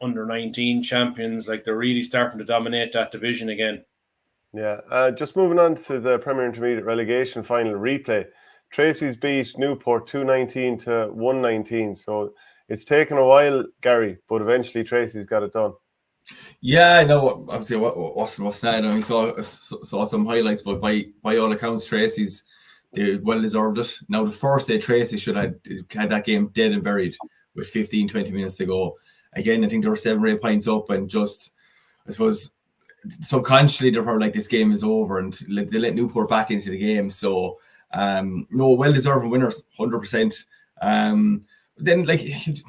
under 19 champions, they're really starting to dominate that division again. Yeah, just moving on to the Premier Intermediate relegation final replay. Tracy's beat Newport 219 to 119, so it's taken a while, Gary, but eventually Tracy's got it done. Yeah, I know. Obviously, what's not? We saw some highlights, but by all accounts, Tracy's they well deserved it. Now, the first day Tracy should have had that game dead and buried. with 15, 20 minutes to go. Again, I think they were 7 or 8 points up, and just, I suppose, subconsciously they're probably like, this game is over, and they let Newport back into the game. So, no, well-deserved winners, 100%. Then, like, is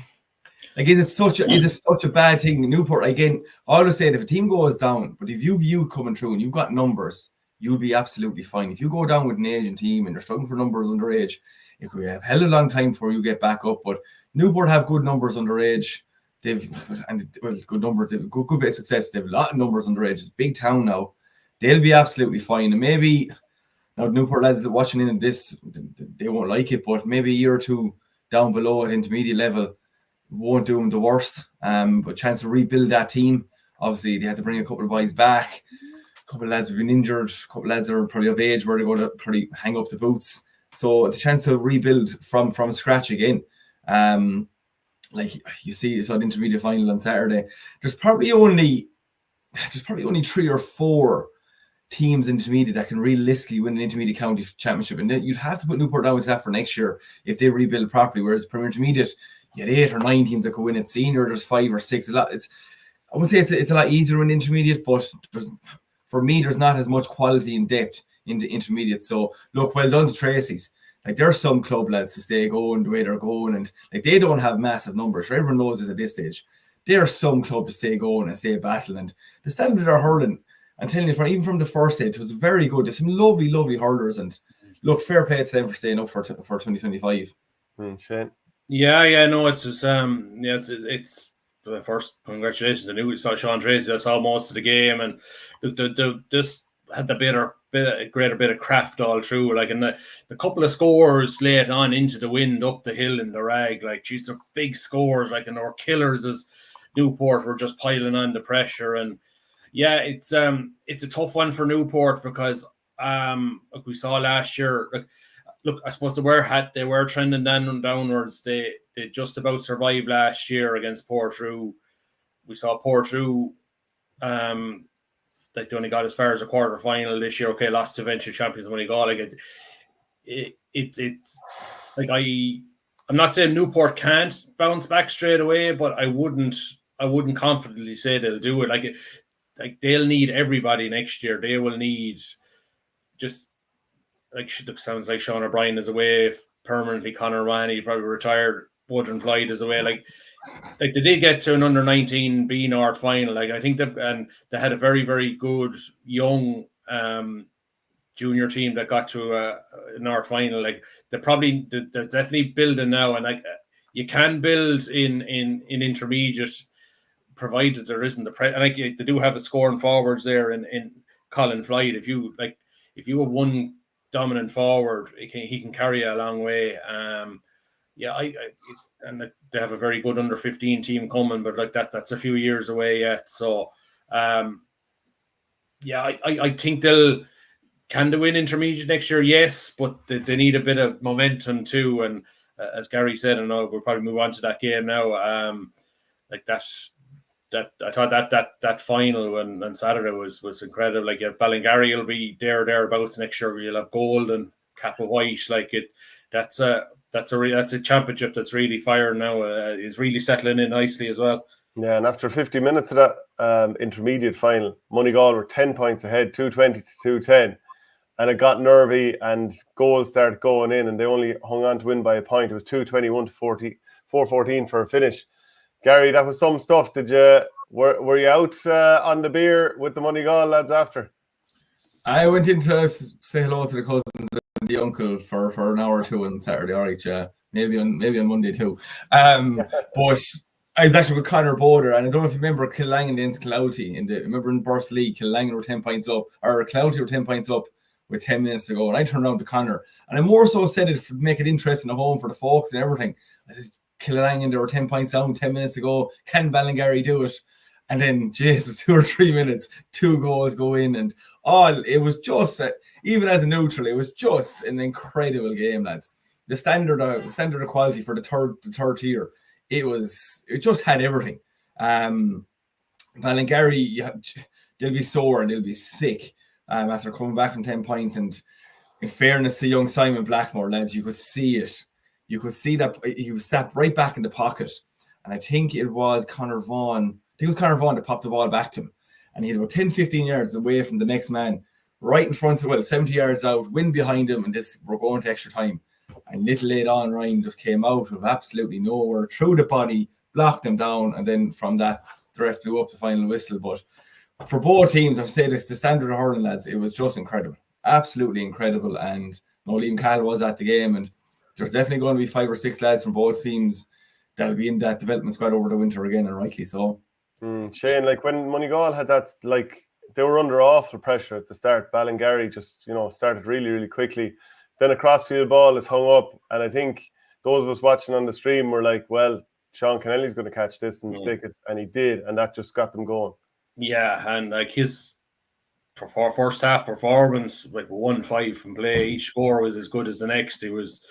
it such a bad thing? Newport, again, I always say, if a team goes down, but if you've coming through and you've got numbers, you'll be absolutely fine. If you go down with an Asian team and you're struggling for numbers underage, it could be a hell of a long time before you get back up. But Newport have good numbers underage. Good numbers, good bit of success. They've a lot of numbers underage. It's a big town now. They'll be absolutely fine. And maybe now Newport lads that watching in this, they won't like it, but maybe a year or two down below at intermediate level won't do them the worst. But chance to rebuild that team. Obviously, they had to bring a couple of boys back. A couple of lads have been injured. A couple of lads are probably of age where they're going to probably hang up the boots. So it's a chance to rebuild from scratch again. Like you saw the intermediate final on Saturday. There's probably only 3 or 4 teams in intermediate that can realistically win an intermediate county championship, and then you'd have to put Newport down with that for next year if they rebuild properly. Whereas Premier Intermediate, you had 8 or 9 teams that could win it. Senior, there's 5 or 6. I would say it's a lot easier in intermediate, but for me, there's not as much quality and depth into intermediate. So look, well done to Tracy's. Like, there are some club lads to stay going the way they're going, and like, they don't have massive numbers. Everyone knows this at this stage. There are some clubs to stay going and stay battling. And the standard they're hurling, I'm telling you, even from the first stage, it was very good. There's some lovely, lovely hurlers, and look, fair play to them for staying up for 2025. Shane. Yeah, no, it's the first. Congratulations! I knew we saw Sean Tracy. I saw most of the game, and this had the greater bit of craft all through. Like, in the couple of scores late on into the wind up the hill in the rag, like, geez, they're big scores, like, and they were killers as Newport were just piling on the pressure. And yeah, it's a tough one for Newport because like we saw last year, look, I suppose they were trending downwards. They just about survived last year against Portrue. We saw Portrue, like, they only got as far as a quarter final this year. Okay, lost to eventual champions when he got, like, it's like, I'm not saying Newport can't bounce back straight away, but I wouldn't confidently say they'll do it. Like they'll need everybody next year. They will need, just like, it sounds like Sean O'Brien is away permanently. Conor Wani probably retired. Woodron Floyd is away. Like they did get to an under-19 B North final. Like, I think they had a very, very good young junior team that got to a North final. Like, they're definitely building now, and like, you can build in intermediate, provided there isn't the and like, they do have a scoring forwards there in Colin Floyd. If you have one dominant forward, he can carry you a long way. And they have a very good under 15 team coming, but like that's a few years away yet. So I think can they win intermediate next year? Yes, but they need a bit of momentum too. And as Gary said, I know we'll probably move on to that game now. Like that I thought that final on Saturday was incredible. Like, Ballingarry will be thereabouts next year. You'll have gold and cap of white. Like, that's a championship that's really firing now. It's really settling in nicely as well. Yeah, and after 50 minutes of that intermediate final, Moneygall were 10 points ahead, 220 to 210. And it got nervy, and goals started going in, and they only hung on to win by a point. It was 221 to 414 for a finish. Gary, that was some stuff. Were you out on the beer with the Moneygall lads after? I went in to say hello to the cousins and the uncle for an hour or two on Saturday. All right, yeah, maybe on Monday too. But I was actually with Conor Boder, and I don't know if you remember Killangan against Clouty. Remember in Burst League, Killangan were 10 points up, or Clouty were 10 points up with 10 minutes to go, and I turned around to Conor, and I more so said it to make it interesting at home for the folks and everything. I said, Killangan, there were 10 points down, 10 minutes to go. Can Ballingarry do it? And then, Jesus, 2 or 3 minutes, 2 goals go in, and it was just, even as a neutral, it was just an incredible game, lads. The standard of quality for the third tier, it just had everything. Ballingarry, they'll be sore and they'll be sick after coming back from 10 points. And in fairness to young Simon Blackmore, lads, you could see it. you could see that he was sat right back in the pocket. And I think it was Conor Vaughan. I think it was Conor Vaughan that popped the ball back to him. And he had about 10, 15 yards away from the next man, right in front of 70 yards out, wind behind him, and we're going to extra time. And little late on, Ryan just came out of absolutely nowhere, threw the body, blocked him down, and then from that, the ref blew up the final whistle. But for both teams, I've said it's the standard of hurling, lads. It was just incredible, absolutely incredible. And Liam Cahill was at the game, and there's definitely going to be 5 or 6 lads from both teams that'll be in that development squad over the winter again, and rightly so. Shane, like when Moneygall had that, like they were under awful pressure at the start. Ballingarry just, started really, really quickly. Then a crossfield ball is hung up, and I think those of us watching on the stream were like, well, Sean Kennelly's going to catch this and stick it, and he did, and that just got them going. Yeah, and like his first half performance, like 1-5 from play, each score was as good as the next. He was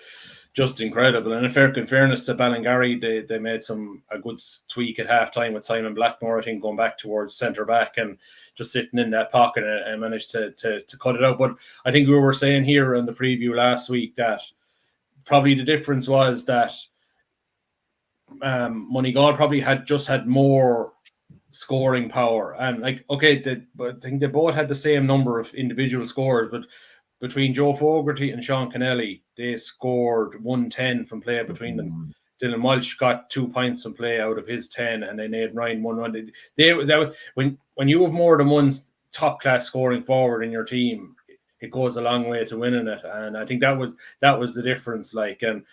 just incredible. And in fairness to Ballingarry, they made a good tweak at halftime with Simon Blackmore, I think, going back towards centre back and just sitting in that pocket and managed to cut it out. But I think we were saying here in the preview last week that probably the difference was that Moneygall probably had more scoring power. And like, okay, I think they both had the same number of individual scores, but between Joe Fogarty and Sean Kennelly, they scored 110 from play between them. Dylan Walsh got 2 points from play out of his 10, and then Aidan Ryan 1-1. When you have more than one top class scoring forward in your team, it goes a long way to winning it. And I think that was the difference. Like, and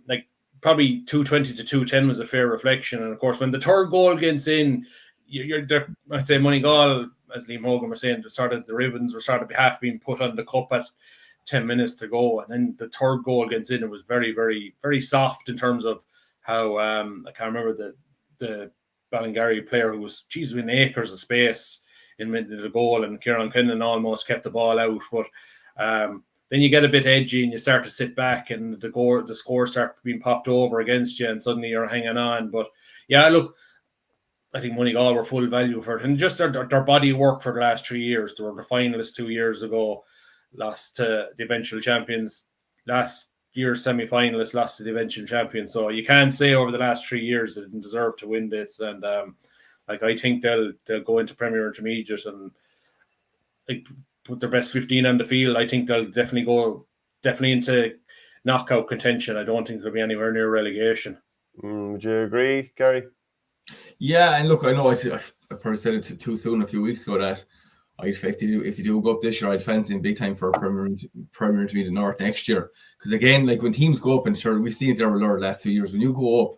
like probably 220 to 210 was a fair reflection. And of course, when the third goal gets in, I'd say Moneygall, as Liam Hogan was saying, the ribbons were sort of half being put on the cup at 10 minutes to go. And then the third goal gets in. It was very, very, very soft in terms of how, I can't remember the Ballingarry player who was, in acres of space in the goal, and Kieran Kinnan almost kept the ball out. But then you get a bit edgy and you start to sit back, and the scores start being popped over against you, and suddenly you're hanging on. But yeah, look, I think Moneygall were full value for it, and just their body of work for the last 3 years. They were the finalists 2 years ago, lost to the eventual champions. Last year's semi-finalists lost to the eventual champions. So you can't say over the last 3 years they didn't deserve to win this. And I think they'll go into Premier Intermediate and like put their best 15 on the field. I think they'll definitely go into knockout contention. I don't think they'll be anywhere near relegation. Would you agree, Gary? Yeah, and look, I know I probably said it too soon a few weeks ago that if they do go up this year, I'd fancy them big time for Premier Intermediate North next year. Because again, like when teams go up, and sure, we've seen it there the last 2 years, when you go up,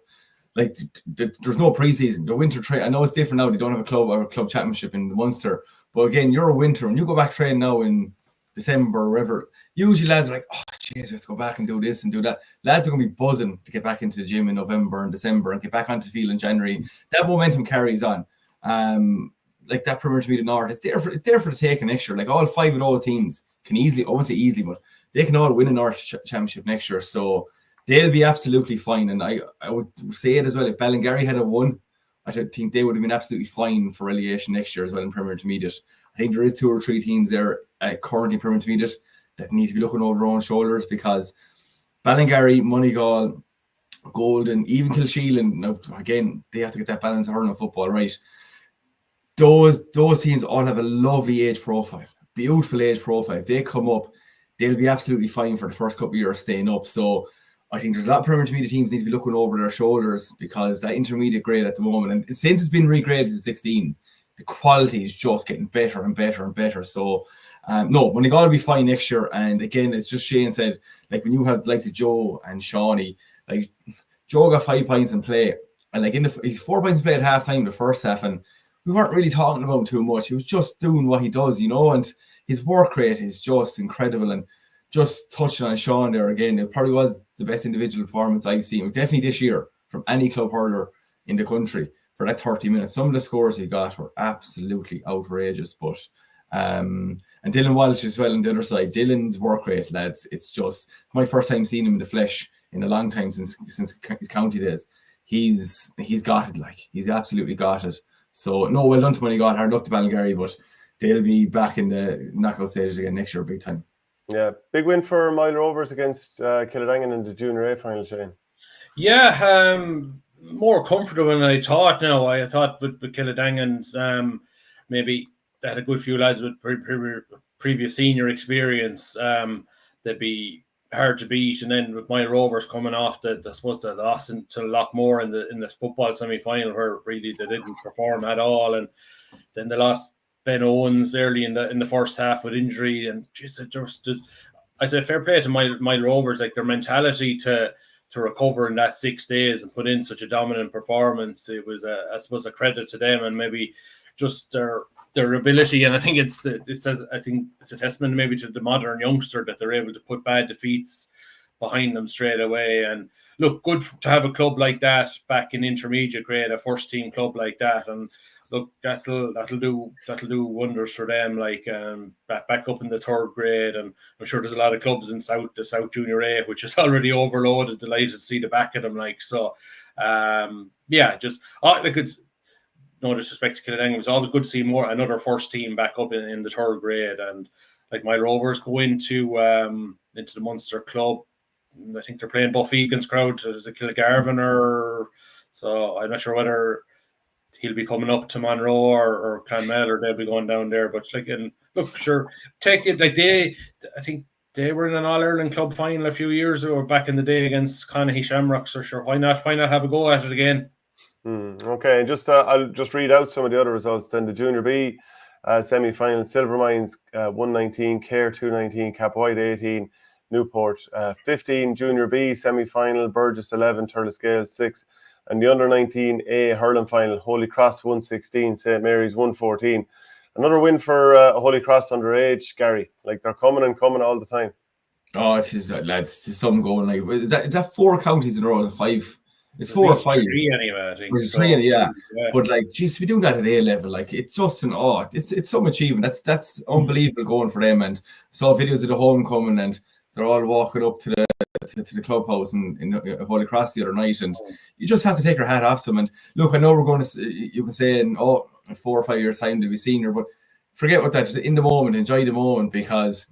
like there's no preseason. The winter train, I know it's different now. They don't have a club championship in Munster, but again, you're a winter, and you go back train now in December or whatever. Usually lads are like, oh jeez, let's go back and do this and do that. Lads are going to be buzzing to get back into the gym in November and December and get back onto the field in January. That momentum carries on. Like that Premier Intermediate North, it's there for the taking next year. Like all 5 of those teams can easily, I won't say easily, but they can all win a North Championship next year. So they'll be absolutely fine. And I would say it as well, if Ballingarry had won, I think they would have been absolutely fine for relegation next year as well in Premier Intermediate. I think there is 2 or 3 teams there currently Premier Intermediate that need to be looking over their own shoulders, because Ballingarry, Moneygall, Golden, even Kilsheelan, now again, they have to get that balance of hurling football right. Those teams all have a lovely age profile, beautiful age profile. If they come up, they'll be absolutely fine for the first couple of years staying up. So I think there's a lot of Premier Intermediate teams need to be looking over their shoulders, because that intermediate grade at the moment, and since it's been regraded to 16, the quality is just getting better and better and better. So no, Moneygall will be fine next year. And again, it's just Shane said, like when you have the likes of Joe and Shawnee, like Joe got 5 points in play, and like he's 4 points in play at half time the first half, and we weren't really talking about him too much. He was just doing what he does, and his work rate is just incredible. And just touching on Sean there again, it probably was the best individual performance I've seen, definitely this year, from any club hurler in the country for that 30 minutes. Some of the scores he got were absolutely outrageous. But and Dylan Walsh as well on the other side. Dylan's work rate, lads, it's just my first time seeing him in the flesh in a long time since his county days. He's got it, like he's absolutely got it. So no, well done to Moneygall. Hard luck to Ballingarry, but they'll be back in the knockout stages again next year, big time. Yeah, big win for Mile Rovers against Killadangan in the Junior A final, Shane. Yeah, more comfortable than I thought now. I thought with Killadangan's, maybe they had a good few lads with previous senior experience. They'd be hard to beat. And then with Mile Rovers coming off the loss to Loughmore in the football semi-final, where really they didn't perform at all. And then they lost Ben Owens early in the first half with injury. And just I'd say fair play to Mile Rovers, like their mentality to recover in that 6 days and put in such a dominant performance. It was I suppose a credit to them, and maybe just their ability. And I think it's a testament maybe to the modern youngster that they're able to put bad defeats behind them straight away. And look, good to have a club like that back in intermediate grade, a first team club like that. And look, that'll do wonders for them. Like back up in the third grade, and I'm sure there's a lot of clubs in the South Junior A which is already overloaded. Delighted to see the back of them. Like so, just like it's no disrespect to Killadangan. It was always good to see another first team back up in the third grade, and like my Rovers go into the Munster club. I think they're playing Buff Egan's crowd as a Kilgarvan, or so I'm not sure whether he'll be coming up to Monroe or Clonmel, or they'll be going down there. But like, and look, sure, take it like I think they were in an All-Ireland club final a few years ago, back in the day against Conahy Shamrocks. So sure, why not have a go at it again? Okay, and I'll just read out some of the other results. Then the Junior B semi-final: Silvermines 119, Care 219, Capoid 18, Newport 15. Junior B semi-final: Burgess 11, Turlescale 6. And the under-19A hurling final: Holy Cross 116, St. Mary's 114. Another win for Holy Cross underage, Gary. Like, they're coming all the time. Oh, it is, lads. There's something going. Like, is that 4 counties in a row? Is it 5? It's 4 or 5. 3 anyway, I think. It's 3, yeah. But like, geez, we do that at A level. Like, it's just it's some achievement. That's unbelievable going for them. And saw videos of the homecoming, and they're all walking up to the clubhouse in Holy Cross the other night, and you just have to take your hat off to them. And look, I know we're going to, you can say in 4 or 5 years' time to be senior, but forget what that. Just in the moment, enjoy the moment, because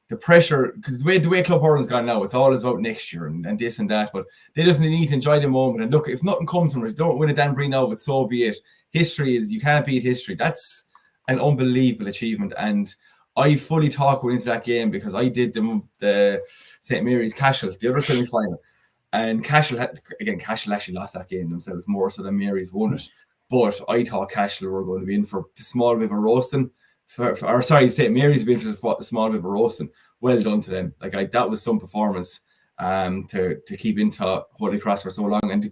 the pressure, because the way club hurling's gone now, it's all about next year and this and that. But they just need to enjoy the moment. And look, if nothing comes from it, don't win a Danbury now, but so be it. History is, you can't beat history. That's an unbelievable achievement. And I fully thought going into that game, because I did the St. Mary's Cashel, the other semi-final. And Cashel actually lost that game themselves more so than Mary's won it. But I thought Cashel were going to be in for a small bit of a roasting. St. Mary's been for a small bit of a roasting. Well done to them. Like, that was some performance to keep into Holy Cross for so long. And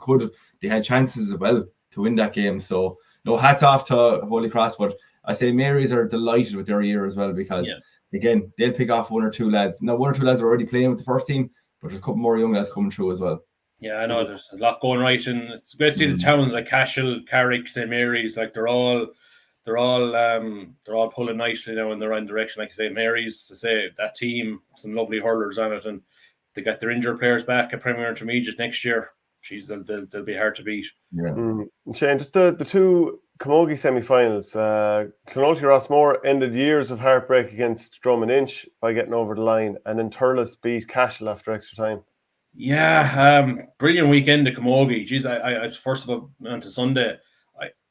they had chances as well to win that game. So, no, hats off to Holy Cross. But I say Mary's are delighted with their year as well, because, again, they'll pick off 1 or 2 lads. Now, 1 or 2 lads are already playing with the first team, but there's a couple more young lads coming through as well. Yeah, I know there's a lot going right, and it's great to see the towns like Cashel, Carrick, St. Mary's, like they're all pulling nicely now in the right direction. Like St. Mary's, to say that team, some lovely hurlers on it, and they got their injured players back at Premier Intermediate next year. Jeez, they'll be hard to beat. Yeah. Shane, just the 2 Camogie semi-finals. Clonulty Rossmore ended years of heartbreak against Drum and Inch by getting over the line, and then Turles beat Cashel after extra time. Yeah, brilliant weekend at Camogie. Jeez, I first of all, on to Sunday,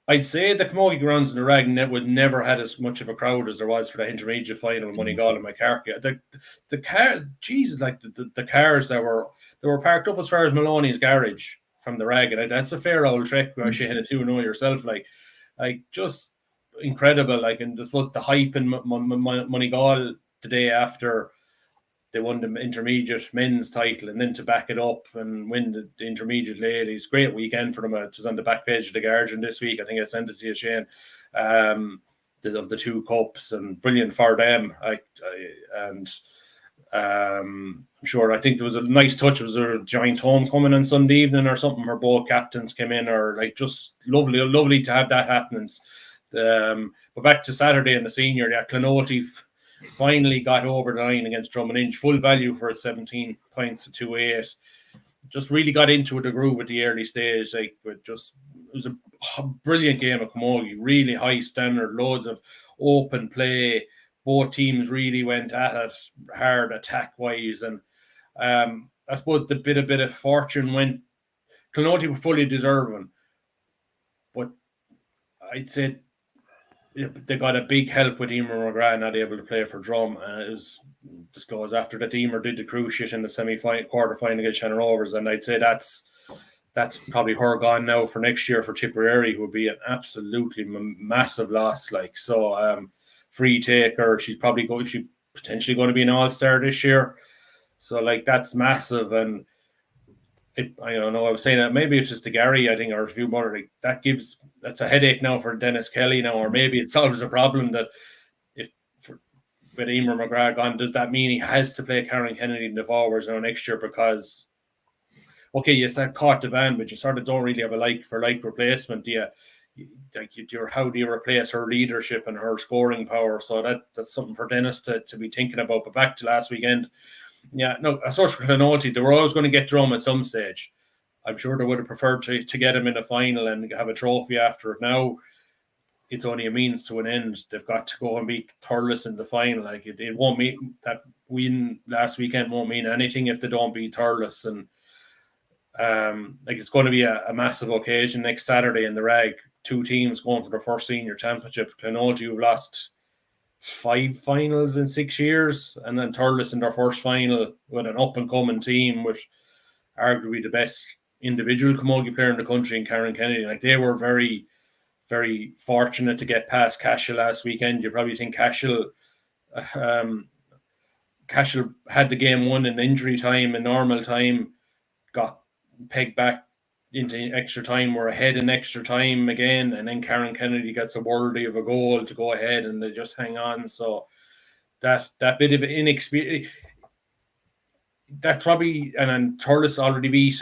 I'd say the Camogie grounds in the Rag would never had as much of a crowd as there was for the intermediate final in Moneygall and Macarthur. The car, Jesus, like the cars that were parked up as far as Maloney's garage from the Rag, and that's a fair old trek. You actually had to know yourself, like just incredible. Like, and this was the hype in Moneygall the day after they won the intermediate men's title, and then to back it up and win the intermediate ladies. Great weekend for them. It was on the back page of the Guardian this week. I think I sent it to you, Shane, of the 2 cups, and brilliant for them. I'm sure, I think there was a nice touch. It was a giant homecoming on Sunday evening or something, where both captains came in, or like just lovely to have that happening. But back to Saturday in the senior, Clonulty finally got over the line against Drum and Inch, full value for its 17 points to 2-8. Just really got into the groove at the early stage. Like, it was a brilliant game of Camogie, really high standard, loads of open play, both teams really went at it hard attack-wise. And I suppose the bit of fortune went. Clonody were fully deserving. But I'd say they got a big help with Emer McGrath not able to play for Drum. It was disclosed after that Emer did the cruciate in the quarter-final against Shannon Rovers. And I'd say that's probably her gone now for next year for Tipperary, who would be an absolutely massive loss. Like, so free taker, she's potentially going to be an all-star this year. So like, that's massive. And I don't know, I was saying that maybe it's just a Gary, I think, or a few more, like that's a headache now for Dennis Kelly now, or maybe it solves a problem that with Emer McGrath gone, does that mean he has to play Karen Kennedy in the forwards now next year? Because okay, yes, that caught the van, but you sort of don't really have a like for like replacement. How do you replace her leadership and her scoring power? So that's something for Dennis to be thinking about. But back to last weekend, yeah, no, I suppose for Clonody, they were always going to get Drum at some stage. I'm sure they would have preferred to get him in the final and have a trophy after it. Now it's only a means to an end. They've got to go and beat Thurles in the final. Like it won't mean that win last weekend won't mean anything if they don't beat Thurles. And like it's going to be a massive occasion next Saturday in the Rag. 2 teams going for their first senior championship. Clonody, who've lost 5 finals in 6 years, and then Thurles in their first final with an up-and-coming team with arguably the best individual camogie player in the country in Karen Kennedy. Like, they were very, very fortunate to get past Cashel last weekend. You probably think Cashel had the game won in injury time, in normal time, got pegged back into extra time, were ahead in extra time again, and then Karen Kennedy gets a worthy of a goal to go ahead, and they just hang on. So that bit of inexperience, that probably, and then Thurles already beat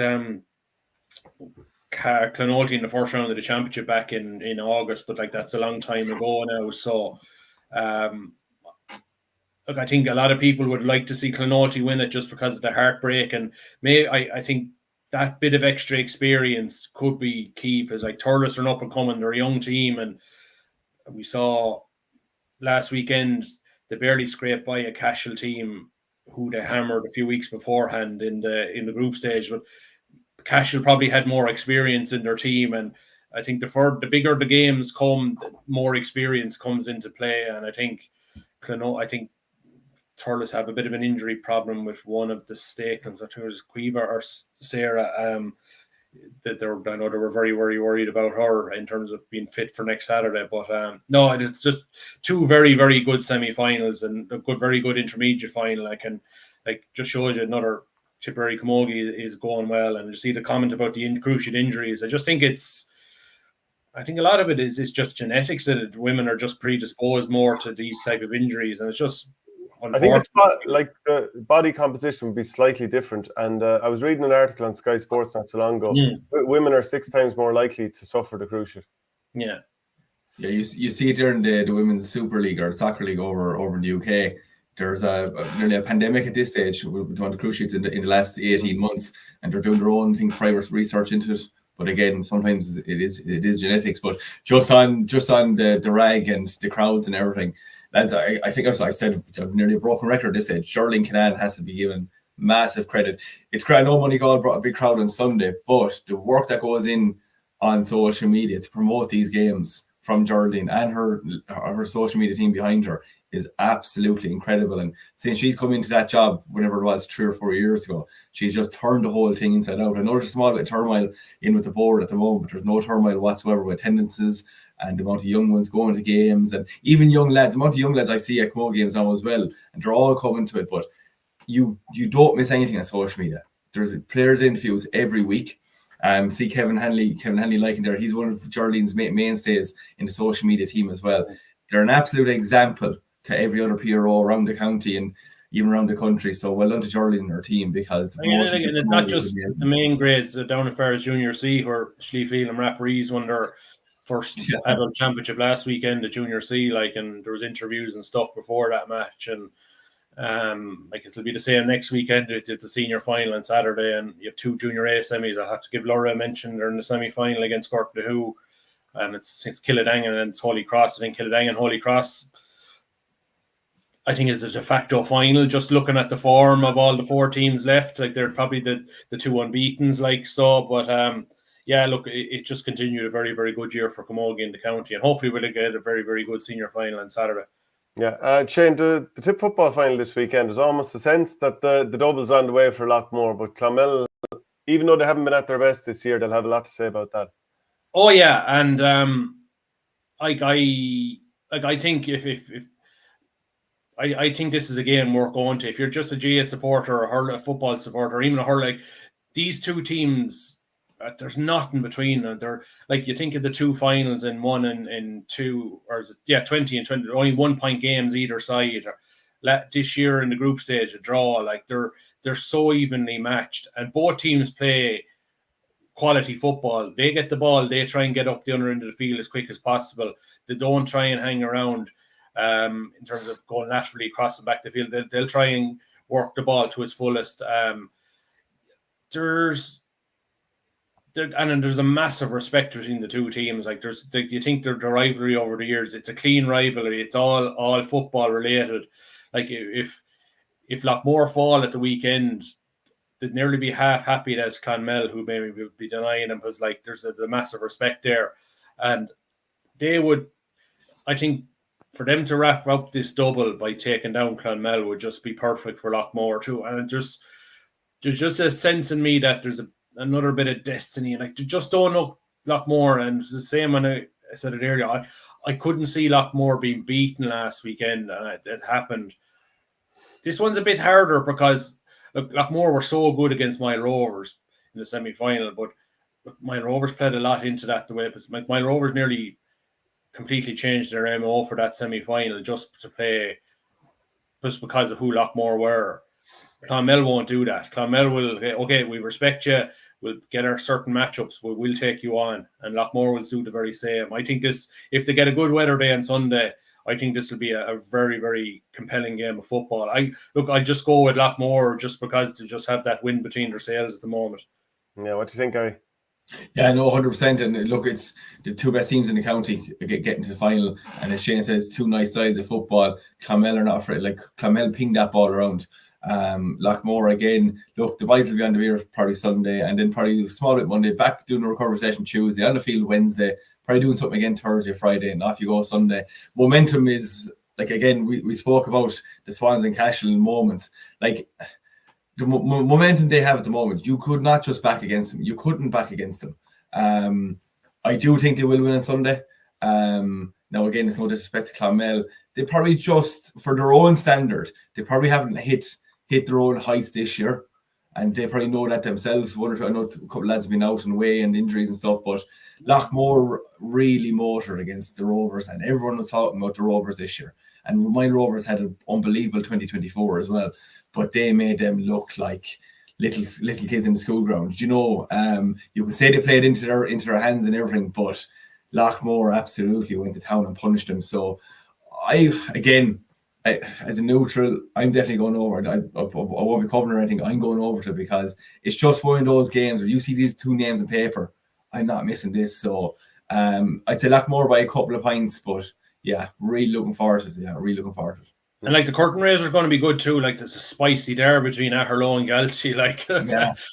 Clonody in the first round of the championship back in August, but like that's a long time ago now. So look, I think a lot of people would like to see Clonody win it just because of the heartbreak, and I think that bit of extra experience could be key, because like Thurles are up and coming, they're a young team, and we saw last weekend they barely scraped by a Cashel team who they hammered a few weeks beforehand in the group stage. But Cashel probably had more experience in their team, and I think the bigger the games come, the more experience comes into play. And I think Thurles have a bit of an injury problem with one of the Stakelins. I think it was Quiva or Sarah. That I know they were very, very worried about her in terms of being fit for next Saturday. But no, it's just 2 very, very good semi-finals and a very good intermediate final. Just shows you another Tipperary camogie is going well. And you see the comment about the cruciate injuries. I think a lot of it is just genetics, that women are just predisposed more to these type of injuries, and it's just. I think it's like the body composition would be slightly different. And I was reading an article on Sky Sports not so long ago. Women are 6 times more likely to suffer the cruciate. Yeah. Yeah, you see it during the Women's Super League or Soccer League over in the UK. There's nearly a pandemic at this stage with one of the cruciates in the last 18 months, and they're doing their own private research into it. But again, sometimes it is genetics. But just on the rag and the crowds and everything, lads, I think I said nearly a broken record at this stage. Geraldine Canaan has to be given massive credit. It's great. No money God brought a big crowd on Sunday, but the work that goes in on social media to promote these games from Geraldine and her social media team behind her is absolutely incredible. And since she's come into that job, whenever it was 3 or 4 years ago, she's just turned the whole thing inside out. I know there's a small bit of turmoil in with the board at the moment, but there's no turmoil whatsoever with attendances and the amount of young ones going to games, and even young lads, the amount of young lads I see at camogie games now as well, and they're all coming to it. But you don't miss anything on social media. There's players interviews every week. See Kevin Hanley liking there. He's one of Geraldine's mainstays in the social media team as well. They're an absolute example to every other PRO around the county and even around the country. So well done to Geraldine and her team, because the promotion and it's not just the main grades down as far as Junior C, where Schliefeld and Rapparees won their first adult championship last weekend at Junior C, and there was interviews and stuff before that match, and it'll be the same next weekend. It's a senior final on Saturday, and you have 2 Junior A semis. I have to give Laura a mention. They're in the semi-final against Cork Who, and it's Killadangan and it's Holy Cross. I think Killadangan Holy Cross, I think is the de facto final. Just looking at the form of all the 4 teams left, like they're probably the 2 unbeatens, like so. But yeah, look, it just continued a very, very good year for Camogie in the county, and hopefully we'll get a very, very good senior final on Saturday. Yeah, Shane, the tip football final this weekend, there's almost a sense that the double's on the way for Loughmore, but Clonmel, even though they haven't been at their best this year, they'll have a lot to say about that. Oh yeah, and I think if I think this is a game worth going to. If you're just a GAA supporter or a football supporter, or even a hurl, like these 2 teams, there's nothing between them. They're like, you think of the 2 finals in 1 and 2, or 20 and 20, only 1 point games either side. This year in the group stage, a draw. Like they're so evenly matched, and both teams play quality football. They get the ball, they try and get up the other end of the field as quick as possible. They don't try and hang around in terms of going laterally across the back of the field. They'll try and work the ball to its fullest. There's a massive respect between the 2 teams. Like you think the rivalry over the years, it's a clean rivalry. It's all football related. Like if Loughmore fall at the weekend, they'd nearly be half happy as Clonmel, who maybe would be denying them, because like there's a massive respect there, and they would, I think, for them to wrap up this double by taking down Clonmel would just be perfect for Loughmore too. And there's just a sense in me that there's another bit of destiny, and like they just don't know Loughmore. And it's the same when I said it earlier. I couldn't see Loughmore being beaten last weekend, and it happened. This one's a bit harder because Loughmore were so good against Mile Rovers in the semi-final, but Mile Rovers played a lot into that the way, because Mile Rovers nearly completely changed their MO for that semi-final just because of who Loughmore were. Clonmel won't do that. Clonmel will, okay, we respect you, we'll get our certain matchups, we'll take you on, and Loughmore will do the very same. I think this, if they get a good weather day on Sunday, I think this will be a very, very compelling game of football. I'll just go with Loughmore just because to just have that win between their sails at the moment. Yeah, what do you think, Gary? Yeah, no, 100%. And look, it's the 2 best teams in the county getting to the final. And as Shane says, 2 nice sides of football. Clonmel are not afraid. Like Clonmel pinged that ball around. Loughmore again. Look, the boys will be on the beer probably Sunday, and then probably a small bit Monday. Back doing a recovery session Tuesday, on the field Wednesday. Probably doing something again Thursday, Friday, and off you go Sunday. Momentum is, like, again, we spoke about the Swans and Cashel moments. Like, the momentum they have at the moment, you could not just back against them. You couldn't back against them. I do think they will win on Sunday. Now, again, it's no disrespect to Clonmel. They probably just, for their own standard, they probably haven't hit their own heights this year. And they probably know that themselves. I know a couple of lads have been out and away and injuries and stuff, but Loughmore really motored against the Rovers, and everyone was talking about the Rovers this year. And my Rovers had an unbelievable 2024 as well, but they made them look like little kids in the school ground. You know, you could say they played into their hands and everything, but Loughmore absolutely went to town and punished them. So as a neutral, I'm definitely going over. I won't be covering or anything. I'm going over to it because it's just one of those games where you see these 2 names on paper. I'm not missing this. So I'd say Loughmore by a couple of points, but yeah, really looking forward to it. And like the curtain raiser is going to be good too. Like there's a spicy there between Aherlow and Galtry. Like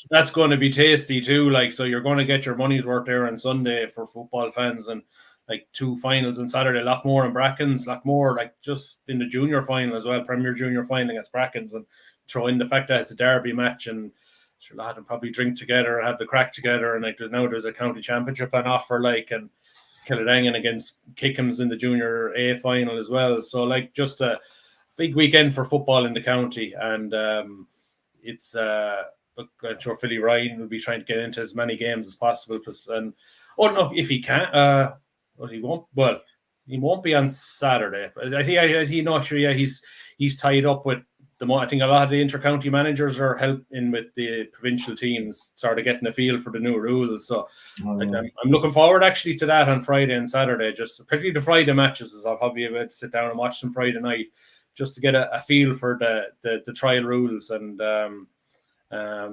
that's going to be tasty too. Like, so you're going to get your money's worth there on Sunday for football fans. And like 2 finals on Saturday, Loughmore and Brackens. Loughmore, like just in the junior final as well, Premier Junior final against Brackens, and throw in the fact that it's a derby match, and sure, lad, and probably drink together and have the crack together. And like there's a county championship on offer, like, and Killadangan against Kickham's in the Junior A final as well. So like just a big weekend for football in the county, and it's look, I'm sure Philly Ryan will be trying to get into as many games as possible. And I don't know if he can. Well, he won't. Well, he won't be on Saturday. He not sure. Yeah, he's tied up with I think a lot of the inter-county managers are helping with the provincial teams, sort of getting a feel for the new rules. So I'm looking forward actually to that on Friday and Saturday. Just particularly the Friday matches, as I'll probably be able to sit down and watch them Friday night, just to get a feel for the trial rules. And I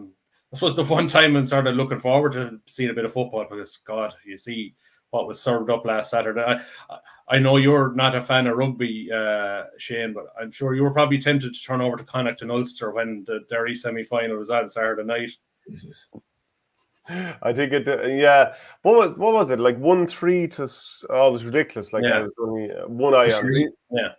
suppose the one time I'm sort of looking forward to seeing a bit of football, because God, you see what was served up last Saturday. I know you're not a fan of rugby, Shane, but I'm sure you were probably tempted to turn over to Connacht and Ulster when the Derry semi-final was on Saturday night. Jesus. I think yeah. What was it like 1-3 to? Oh, it was ridiculous. Like I was only one eye on it. Yeah.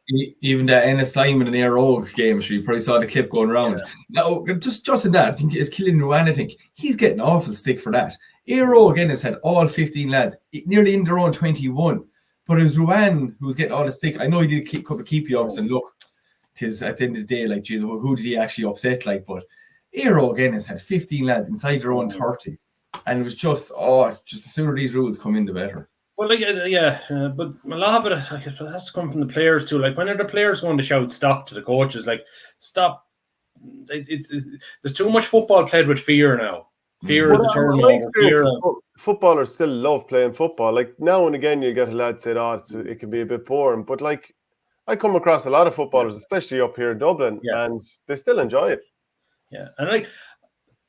Even the Ennis Lyme and the Air Og game, so you probably saw the clip going around. Yeah. Now, just in that, I think it's Killian Ruan. I think he's getting awful stick for that. Air Og Ennis had all 15 lads, nearly in their own 21, but it was Ruan who was getting all the stick. I know he did a couple of keepy ups, and look, tis at the end of the day, like, geez, who did he actually upset? Like, but Air Og Ennis had 15 lads inside their own 30. And it was just the sooner these rules come in, the better. Well, but a lot of it, I guess, has to come from the players too. Like, when are the players going to shout stop to the coaches? Like, stop. There's too much football played with fear now. Fear of the turnover. Footballers still love playing football. Like, now and again, you get a lad say, it can be a bit boring. But, like, I come across a lot of footballers, especially up here in Dublin, and they still enjoy it. Yeah, and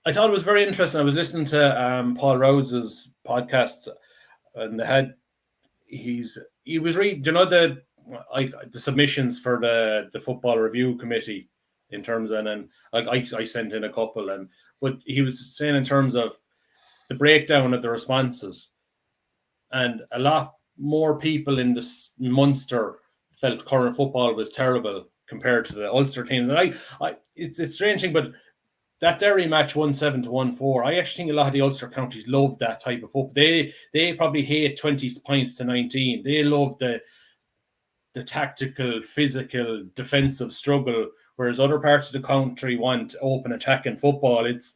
I thought it was very interesting. I was listening to Paul Rose's podcast, and he was reading, the submissions for the football review committee in terms of, and I sent in a couple, but he was saying in terms of the breakdown of the responses, and a lot more people in Munster felt current football was terrible compared to the Ulster teams, and it's a strange thing, but that Derry match 1-7 to 1-4. I actually think a lot of the Ulster counties love that type of football. They probably hate 20 points to 19. They love the tactical, physical, defensive struggle, whereas other parts of the country want open attacking football. It's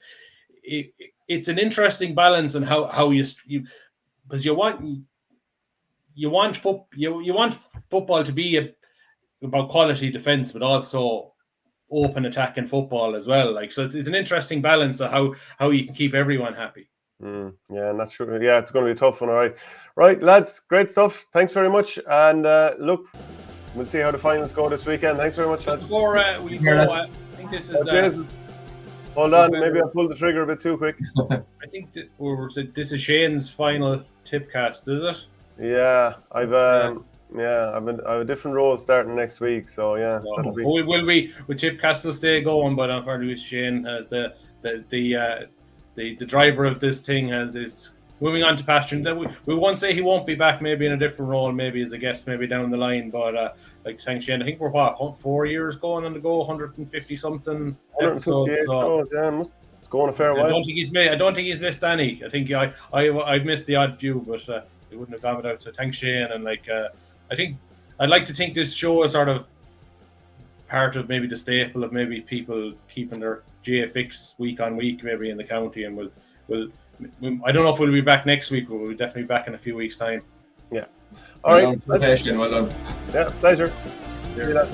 an interesting balance on how you because you want football to be about quality defense, but also open attacking football as well. Like, so it's an interesting balance of how you can keep everyone happy. Yeah, not sure. Yeah, it's going to be a tough one. All right, lads, great stuff. Thanks very much. And look, we'll see how the finals go this weekend. Thanks very much, lads. Before we go, I think this is. Hold on, maybe I pulled the trigger a bit too quick. I think this is Shane's final Tippcast, is it? Yeah, I have a different role starting next week, so yeah. Will we with Tippcast will stay going, but unfortunately Shane has the driver of this thing is moving on to pasture. We won't say he won't be back, maybe in a different role, maybe as a guest, maybe down the line. But thanks, Shane. I think we're 4 years going on the go, 150 something episodes. So it's going a fair while. I don't think he's missed any. I think I've missed the odd few, but he wouldn't have gone without. So thanks, Shane, and I think I'd like to think this show is sort of part of maybe the staple of maybe people keeping their GFX week on week, maybe in the county, and we'll I don't know if we'll be back next week, but we'll definitely be back in a few weeks' time. Yeah. All right. Well done. Yeah, pleasure. See you later.